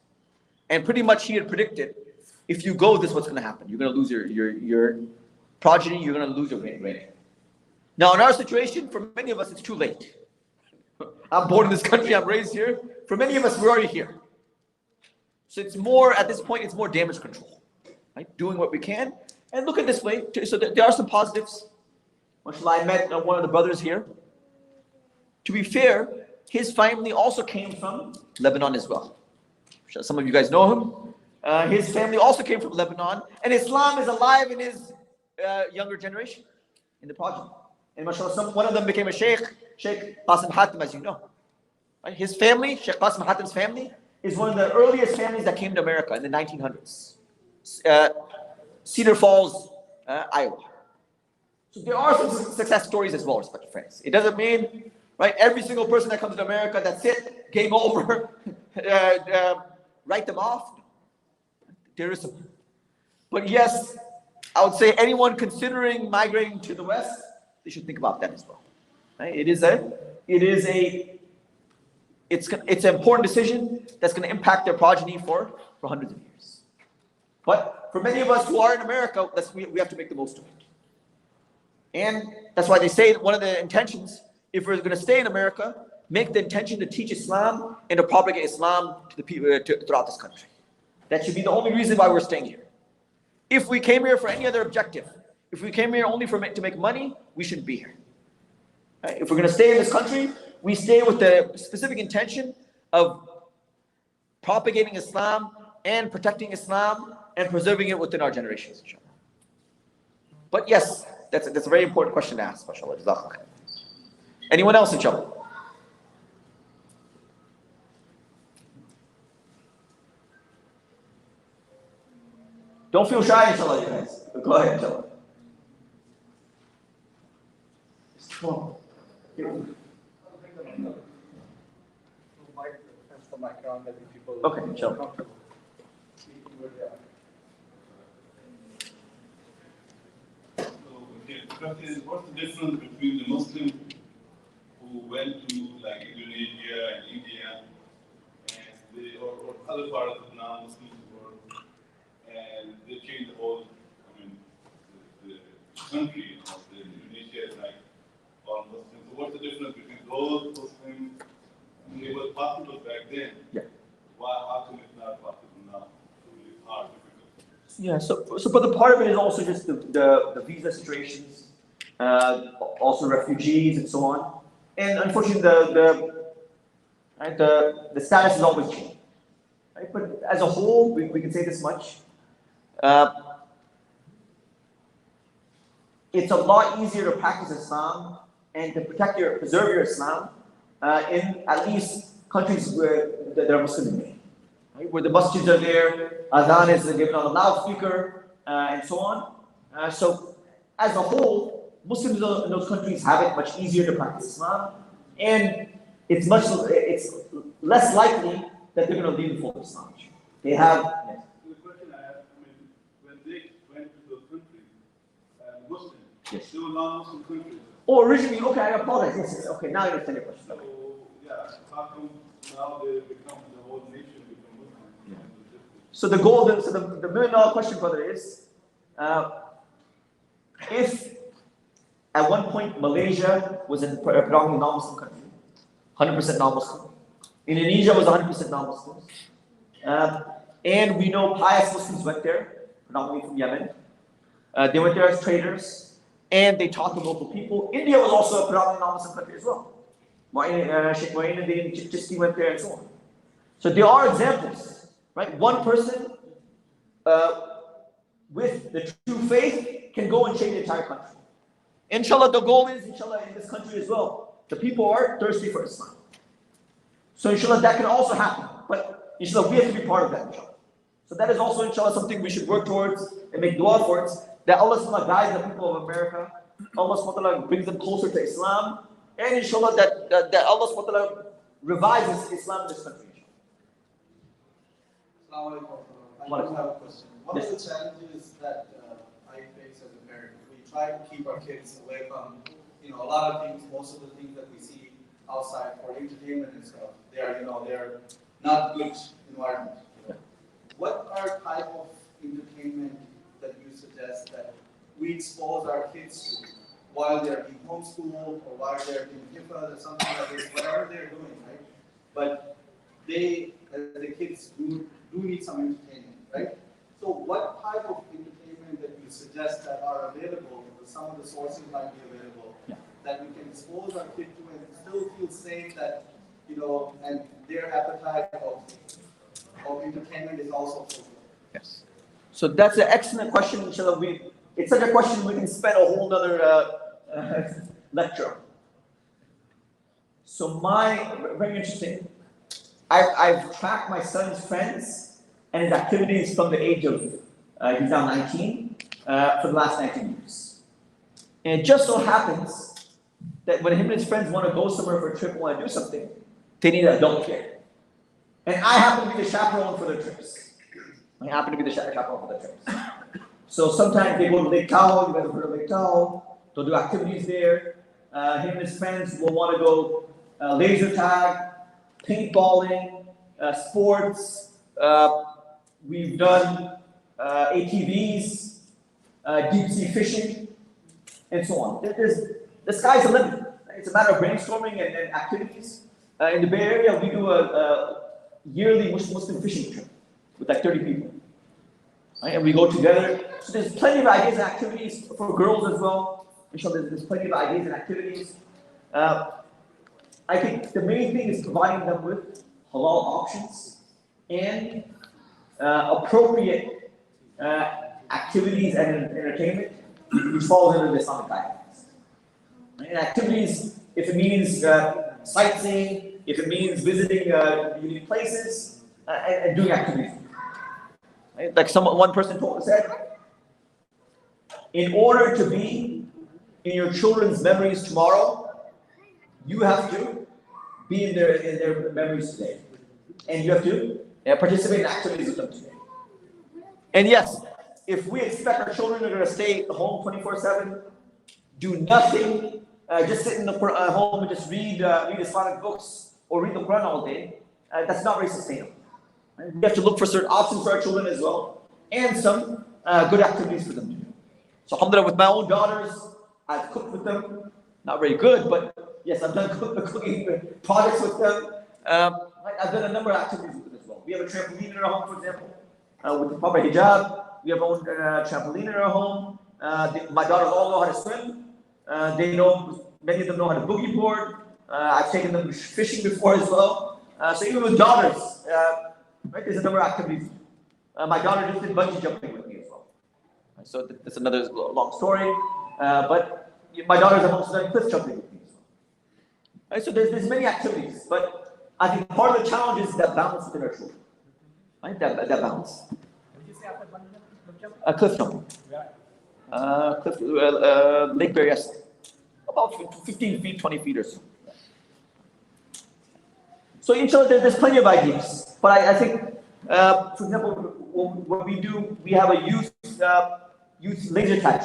And pretty much he had predicted, if you go, this is what's going to happen. You're going to lose your progeny, you're going to lose your grandchildren. Now in our situation, for many of us, it's too late. I'm born in this country, I'm raised here. For many of us, we're already here. So it's more, at this point, it's more damage control. Right? Doing what we can. And look at this way. So there are some positives. MashaAllah, I met one of the brothers here. To be fair, his family also came from Lebanon as well. Some of you guys know him. His family also came from Lebanon. And Islam is alive in his younger generation, in the progeny. And mashallah, one of them became a sheikh, Sheikh Qasim Hatim, as you know. Right? His family, Sheikh Qasim Hatim's family, is one of the earliest families that came to America in the 1900s. Cedar Falls, Iowa. So there are some success stories as well, respected friends. It doesn't mean, right, every single person that comes to America, that's it, game over, write them off. There is some. But yes, I would say anyone considering migrating to the West, they should think about that as well. Right? It's an important decision that's going to impact their progeny for hundreds of years. But for many of us who are in America, we have to make the most of it. And that's why they say one of the intentions, if we're going to stay in America, make the intention to teach Islam and to propagate Islam to the people throughout this country. That should be the only reason why we're staying here. If we came here for any other objective, if we came here only to make money, we shouldn't be here. Right? If we're going to stay in this country, we stay with the specific intention of propagating Islam and protecting Islam and preserving it within our generations, inshallah. But yes, that's a very important question to ask, mashallah. Jazakallah. Anyone else, inshallah? Don't feel shy, inshallah, you guys. Go ahead, inshallah. Okay, inshallah.
What's the difference between the Muslims who went to like Indonesia and India and or other parts of the non-Muslim world and they changed the whole, the country of Indonesia is like all Muslims. So what's the difference between those Muslims and they were possible back then?
Yeah.
How come it's not possible now? It's hard, difficult.
Yeah, so but the part of it is also just the visa situations, also refugees and so on. And unfortunately the status is always changing. Right? But as a whole, we can say this much. It's a lot easier to practice Islam and to preserve your Islam in at least countries where there are Muslims. Right? Where the masjids are there, adhan is given on a loudspeaker, and so on. So, as a whole, Muslims in those countries have it much easier to practice Islam, and it's less likely that they're going to leave the fold of Islam. They have. Yes.
The question I have, when they went to those countries, Muslims,
Yes.
they were non-Muslim countries.
Oh, originally, okay, I apologize. Yes. Okay, now I understand your question.
So, yeah, how come now they become the whole nation?
So the goal, the million-dollar question, brother, is if at one point Malaysia was a predominantly non-Muslim country, 100% non-Muslim, Indonesia was 100% non-Muslims, and we know pious Muslims went there, predominantly from Yemen. They went there as traders, and they taught the local people. India was also a predominantly non-Muslim country as well. Sheikh Mu'in Chisti went there and so on. So there are examples. Right, one person with the true faith can go and change the entire country. Inshallah, the goal is, inshallah, in this country as well, the people are thirsty for Islam. So inshallah, that can also happen. But inshallah, we have to be part of that, inshallah. So that is also, inshallah, something we should work towards and make dua for it, that Allah subhanahu guides the people of America. Allah subhanahu brings them closer to Islam. And inshallah, that Allah subhanahu revives Islam in this country.
I do have a question. One of the challenges that I face as a parent, we try to keep our kids away from, a lot of things, most of the things that we see outside for entertainment and stuff. They're not good environment. What are type of entertainment that you suggest that we expose our kids to while they're being homeschooled or while they're being hifad or something like this, whatever they're doing, right? But they, the kids do need some entertainment, right? So what type of entertainment that you suggest that are available, or some of the sources might be available, that we can expose our kid to and still feel safe that, you know, and their appetite of entertainment is also fulfilled?
Yes. So that's an excellent question, inshallah. It's such a question we can spend a whole other lecture on. So very interesting. I've tracked my son's friends and his activities from the age of, he's now 19, for the last 19 years. And it just so happens that when him and his friends want to go somewhere for a trip, want to do something, they need an adult care. And I happen to be the chaperone for their trips. I happen to be the chaperone for the trips. So sometimes they go to Lake Tahoe, you guys have heard of Lake Tahoe, they'll do activities there. Him and his friends will want to go laser tag, paintballing, sports. We've done ATVs, deep sea fishing, and so on. The sky's the limit. It's a matter of brainstorming and activities. In the Bay Area, we do a yearly Muslim fishing trip with like 30 people. Right? And we go together. So there's plenty of ideas and activities for girls as well. There's plenty of ideas and activities. I think the main thing is providing them with halal options and appropriate activities and entertainment which falls under the Islamic guidelines. And activities, if it means sightseeing, if it means visiting unique places, and doing activities. Right? Like one person said, in order to be in your children's memories tomorrow, you have to be in their memories today. And you have to participate in activities with them today. And yes, if we expect our children are going to stay home 24/7, do nothing, just sit in the home and just read Islamic books or read the Quran all day, that's not very sustainable. Right? We have to look for certain options for our children as well, and some good activities for them to do. So alhamdulillah, with my own daughters, I've cooked with them. Not very good, but yes, I've done cooking projects with them. I've done a number of activities with them as well. We have a trampoline in our home, for example, with the Papa Hijab. We have our own trampoline in our home. My daughters all know how to swim. Many of them know how to boogie board. I've taken them fishing before as well. So even with daughters, right, there's a number of activities. My daughter just did bungee jumping with me as well. So that's another long story. But my daughters have also done cliff jumping with me as well. Right, so there's many activities, but I think part of the challenge is that balance within our children. Right, that balance.
What did you say after cliff jumping?
Cliff jumping. Lake Bear, yes. About 15 feet, 20 feet or so. So inshallah, there's plenty of ideas. But I think, for example, what we do, we have a youth laser tag,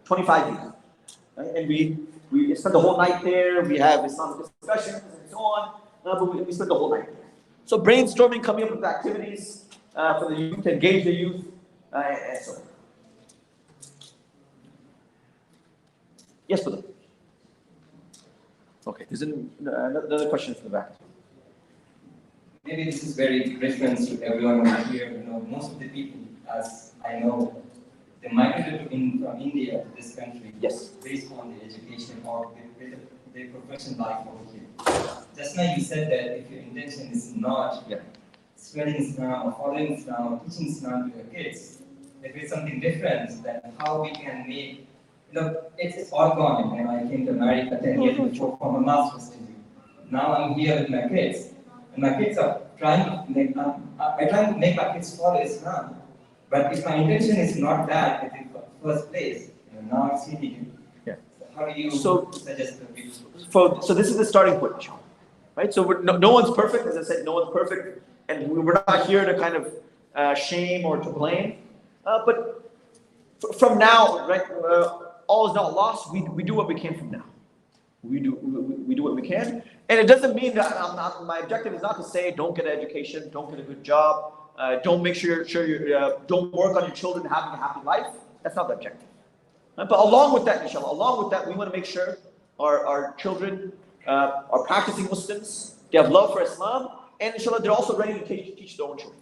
25 youth. Right? And we spend the whole night there. We have Islamic discussions and so on. But we spend the whole night there. So brainstorming, coming up with activities for the youth, engage the youth, and so on. Yes, brother. Okay, there's another question from the back.
Maybe this is very different to everyone over here. You know, most of the people, as I know, they migrated from India to this country.
Yes.
Based on the education or their professional life over here. Just now you said that if your intention is not spreading Islam or following Islam or teaching Islam to your kids, if it's something different, then how we can make, it's organic. When I came to America 10 years before from a master's degree. Now I'm here with my kids. And my kids are trying to make, I'm trying to make my kids follow Islam. But if my intention is not that in the first place, now it's hitting.
Yeah.
So how do you suggest the people?
So this is the starting point, right? So no one's perfect, as I said, no one's perfect, and we're not here to kind of shame or to blame. But from now, right, all is not lost. We do what we can from now. We do what we can, and it doesn't mean that my objective is not to say don't get an education, don't get a good job, don't make sure you don't work on your children having a happy life. That's not the objective. But along with that, inshallah, along with that, we want to make sure our children are practicing Muslims, they have love for Islam, and inshallah, they're also ready to teach their own children.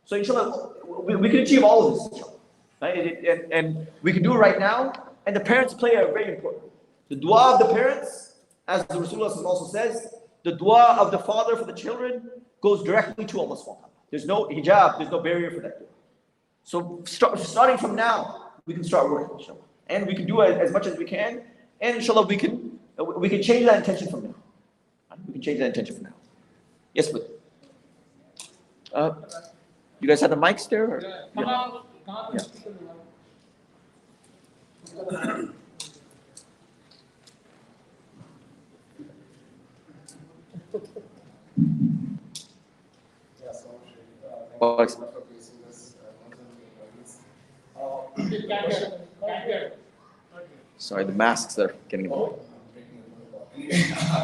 So inshallah, we can achieve all of this, inshallah. Right? And we can do it right now, and the parents play a very important role. The dua of the parents, as the Rasulullah also says, the dua of the father for the children goes directly to Allah subhanahu wa ta'ala. There's no hijab, there's no barrier for that dua. So starting from now, we can start working, inshallah. And we can do it as much as we can, and inshallah, we can change that intention from now. We can change that intention from now. Yes, but you guys have the mics there? Or? Yeah. Sorry, the masks that are getting involved.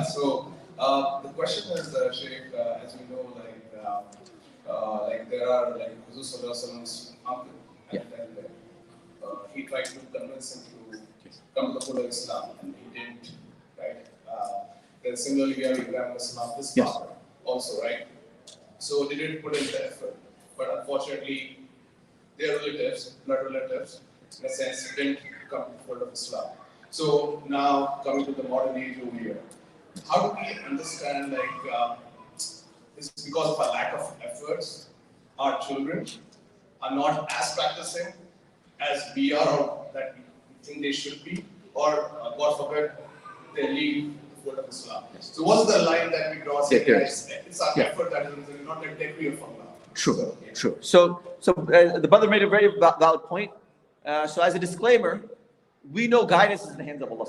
So the question is, Sheikh, as we know, like there are like Huzur Sallallahu Alaihi Wasallam's uncle, and he tried to convince him to come to the fold of Islam, and he didn't, right? Then similarly, we have Ibrahim Islam, his father, also, right? So they didn't put in the effort, but unfortunately, their relatives, blood relatives, in a sense, didn't come to the fold of Islam. So now coming to the modern age over here, how do we understand it's because of a lack of efforts, our children are not as practicing as we are or that we think they should be, or God forbid, they leave the fold of Islam. So what's the line that we draw? It's our effort that is not like degree of Allah.
True, true. So the brother made a very valid point. So as a disclaimer, we know guidance is in the hands of Allah,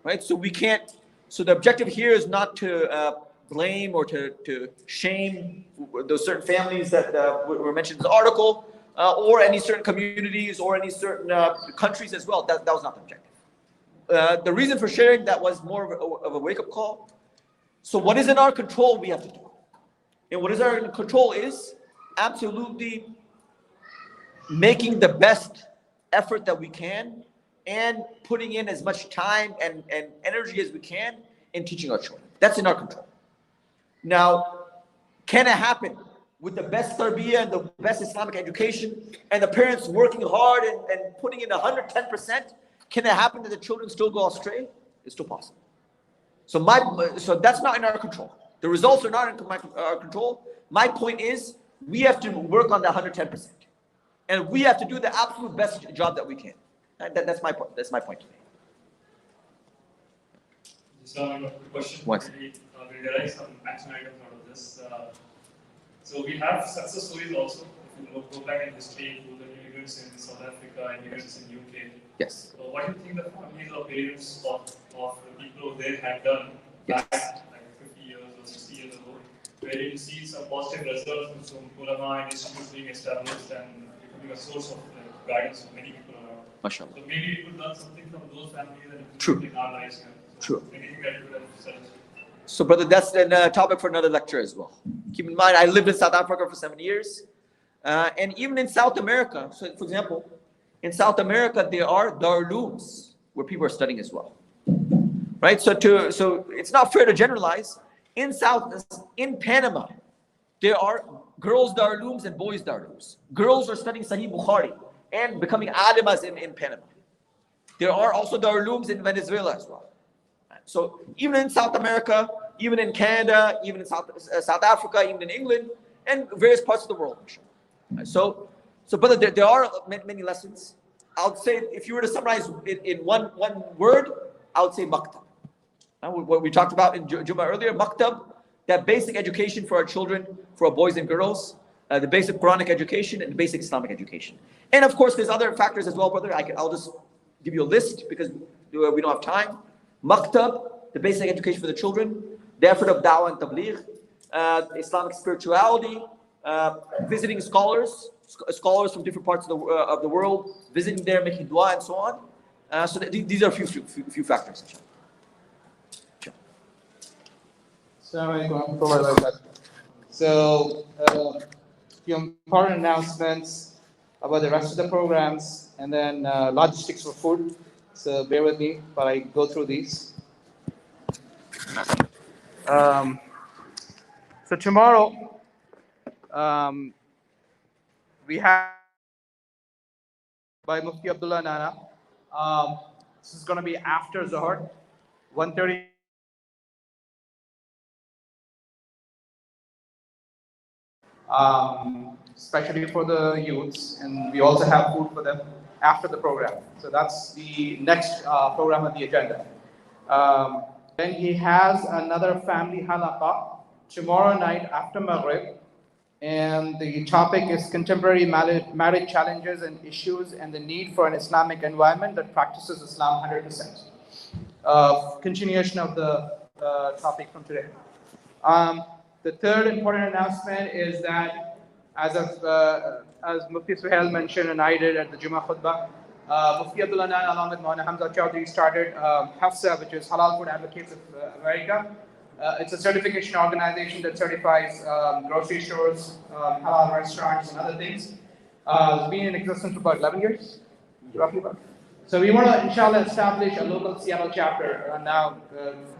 right? So we can't. So the objective here is not to blame or to shame those certain families that were mentioned in the article, or any certain communities or any certain countries as well. That was not the objective. The reason for sharing that was more of a wake-up call. So what is in our control, we have to do. And what is our control is absolutely making the best effort that we can and putting in as much time and energy as we can in teaching our children. That's in our control. Now, can it happen with the best tarbiyah and the best Islamic education and the parents working hard and putting in 110%? Can it happen that the children still go astray? It's still possible. So that's not in our control. The results are not in our control. My point is, we have to work on the 110%. And we have to do the absolute best job that we can. That's my point. That's my point today.
So, question.
What?
We'll derive some action items out of this. So we have success stories also. If you go back in history to the immigrants in South Africa, immigrants in UK.
Yes.
So what do you think the families or parents of the people there had done back like 50 years or 60 years ago, where you see some positive results and some ulama and institutes being established and becoming a source of guidance for many people around.
MashaAllah.
So maybe we could learn something from those families and
True.
in our lives.
True.
Anything that you would have said?
So, brother, that's a topic for another lecture as well. Keep in mind, I lived in South Africa for 7 years. And even in South America, so for example, in South America, there are darulooms where people are studying as well. Right? So it's not fair to generalize. In Panama, there are girls' darulooms and boys' darulooms. Girls are studying Sahih Bukhari and becoming alimas in Panama. There are also darulooms in Venezuela as well. So even in South America, even in Canada, even in South Africa, even in England, and various parts of the world. So brother, there are many lessons. I would say, if you were to summarize it in one word, I would say maktab. What we talked about in Jummah earlier, maktab, that basic education for our children, for our boys and girls, the basic Quranic education and the basic Islamic education. And of course, there's other factors as well, brother. I'll just give you a list because we don't have time. Maktab, the basic education for the children, the effort of da'wah and tabligh, Islamic spirituality, visiting scholars from different parts of the world, visiting there, making dua and so on. So these are a few factors.
So, few important announcements. about the rest of the programs, and then logistics for food. So bear with me while I go through these. Um, so tomorrow, we have by Mufti Abdullah Nana. This is going to be after Zohar, 1:30. Especially for the youths, and we also have food for them after the program. So that's the next program on the agenda. Then he has another family halaqah tomorrow night after Maghrib, and the topic is contemporary marriage challenges and issues and the need for an Islamic environment that practices Islam 100%. Continuation of the topic from today. The third important announcement is that, as Mufti Suhail mentioned and I did at the Jummah Khutbah, Mufti Abdullah Nan along with Maulana Hamza Chaudhry started HAFSA, which is Halal Food Advocates of America. It's a certification organization that certifies grocery stores, halal restaurants, and other things. It's been in existence for about 11 years, roughly about. So we want to, inshallah, establish a local Seattle chapter. Now,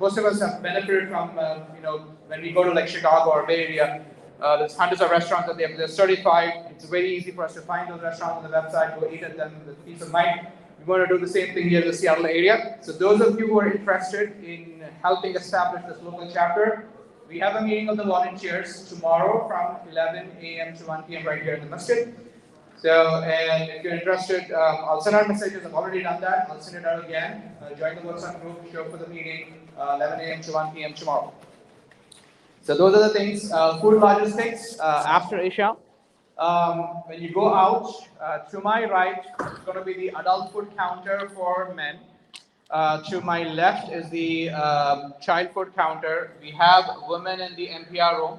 most of us have benefited from, when we go to like Chicago or Bay Area, there's hundreds of restaurants that they're certified. It's very easy for us to find those restaurants on the website, go eat at them with peace of mind. We want to do the same thing here in the Seattle area. So those of you who are interested in helping establish this local chapter, we have a meeting of the volunteers tomorrow from 11 a.m. to 1 p.m. right here in the masjid. So, and if you're interested, I'll send out messages. I've already done that. I'll send it out again. Join the WhatsApp group, show up for the meeting, 11 a.m. to 1 p.m. tomorrow. So those are the things. Food logistics after Isha. When you go out, to my right is going to be the adult food counter for men. To my left is the child food counter. We have women in the MPR room.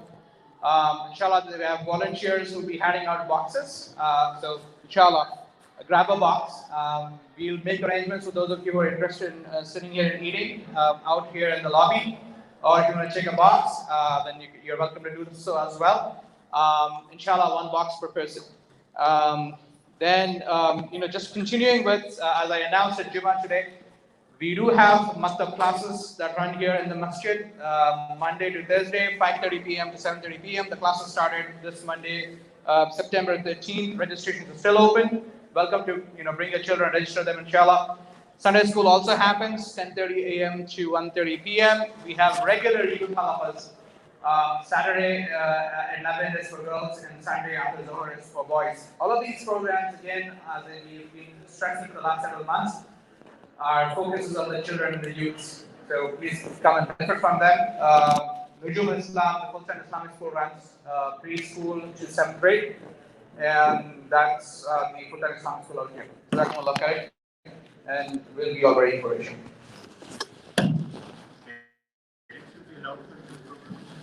Inshallah, we have volunteers who will be handing out boxes. So, inshallah, grab a box. We'll make arrangements for those of you who are interested in sitting here and eating out here in the lobby. Or if you want to check a box, then you're welcome to do so as well. Inshallah, one box per person. Then, just continuing with, as I announced at Jummah today, we do have maktab classes that run here in the masjid, Monday to Thursday, 5:30 p.m. to 7:30 p.m. The classes started this Monday, September 13th. Registrations are still open. Welcome to bring your children, register them, inshallah. Sunday school also happens, 10:30 a.m. to 1:30 p.m. We have regular youth halaqas. Saturday at 11 is for girls, and Sunday after Zohar is for boys. All of these programs, again, as we've been stressing for the last several months, our focus is on the children and the youths. So please come and benefit from them. Nujum Islam, the full-time Islamic school, runs preschool to 7th grade. And that's the full-time Islamic school out here. Jazakumullah khair. And we'll be all ready for it.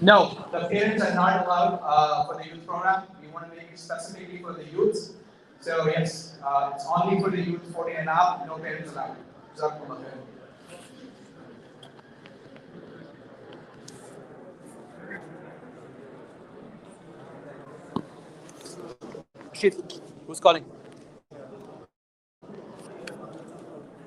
No, the parents are not allowed for the youth program. We want to make it specifically for the youths. So yes, it's only for the youth 14 and up, no parents allowed. Jazakumullah khair. Rashid, who's calling?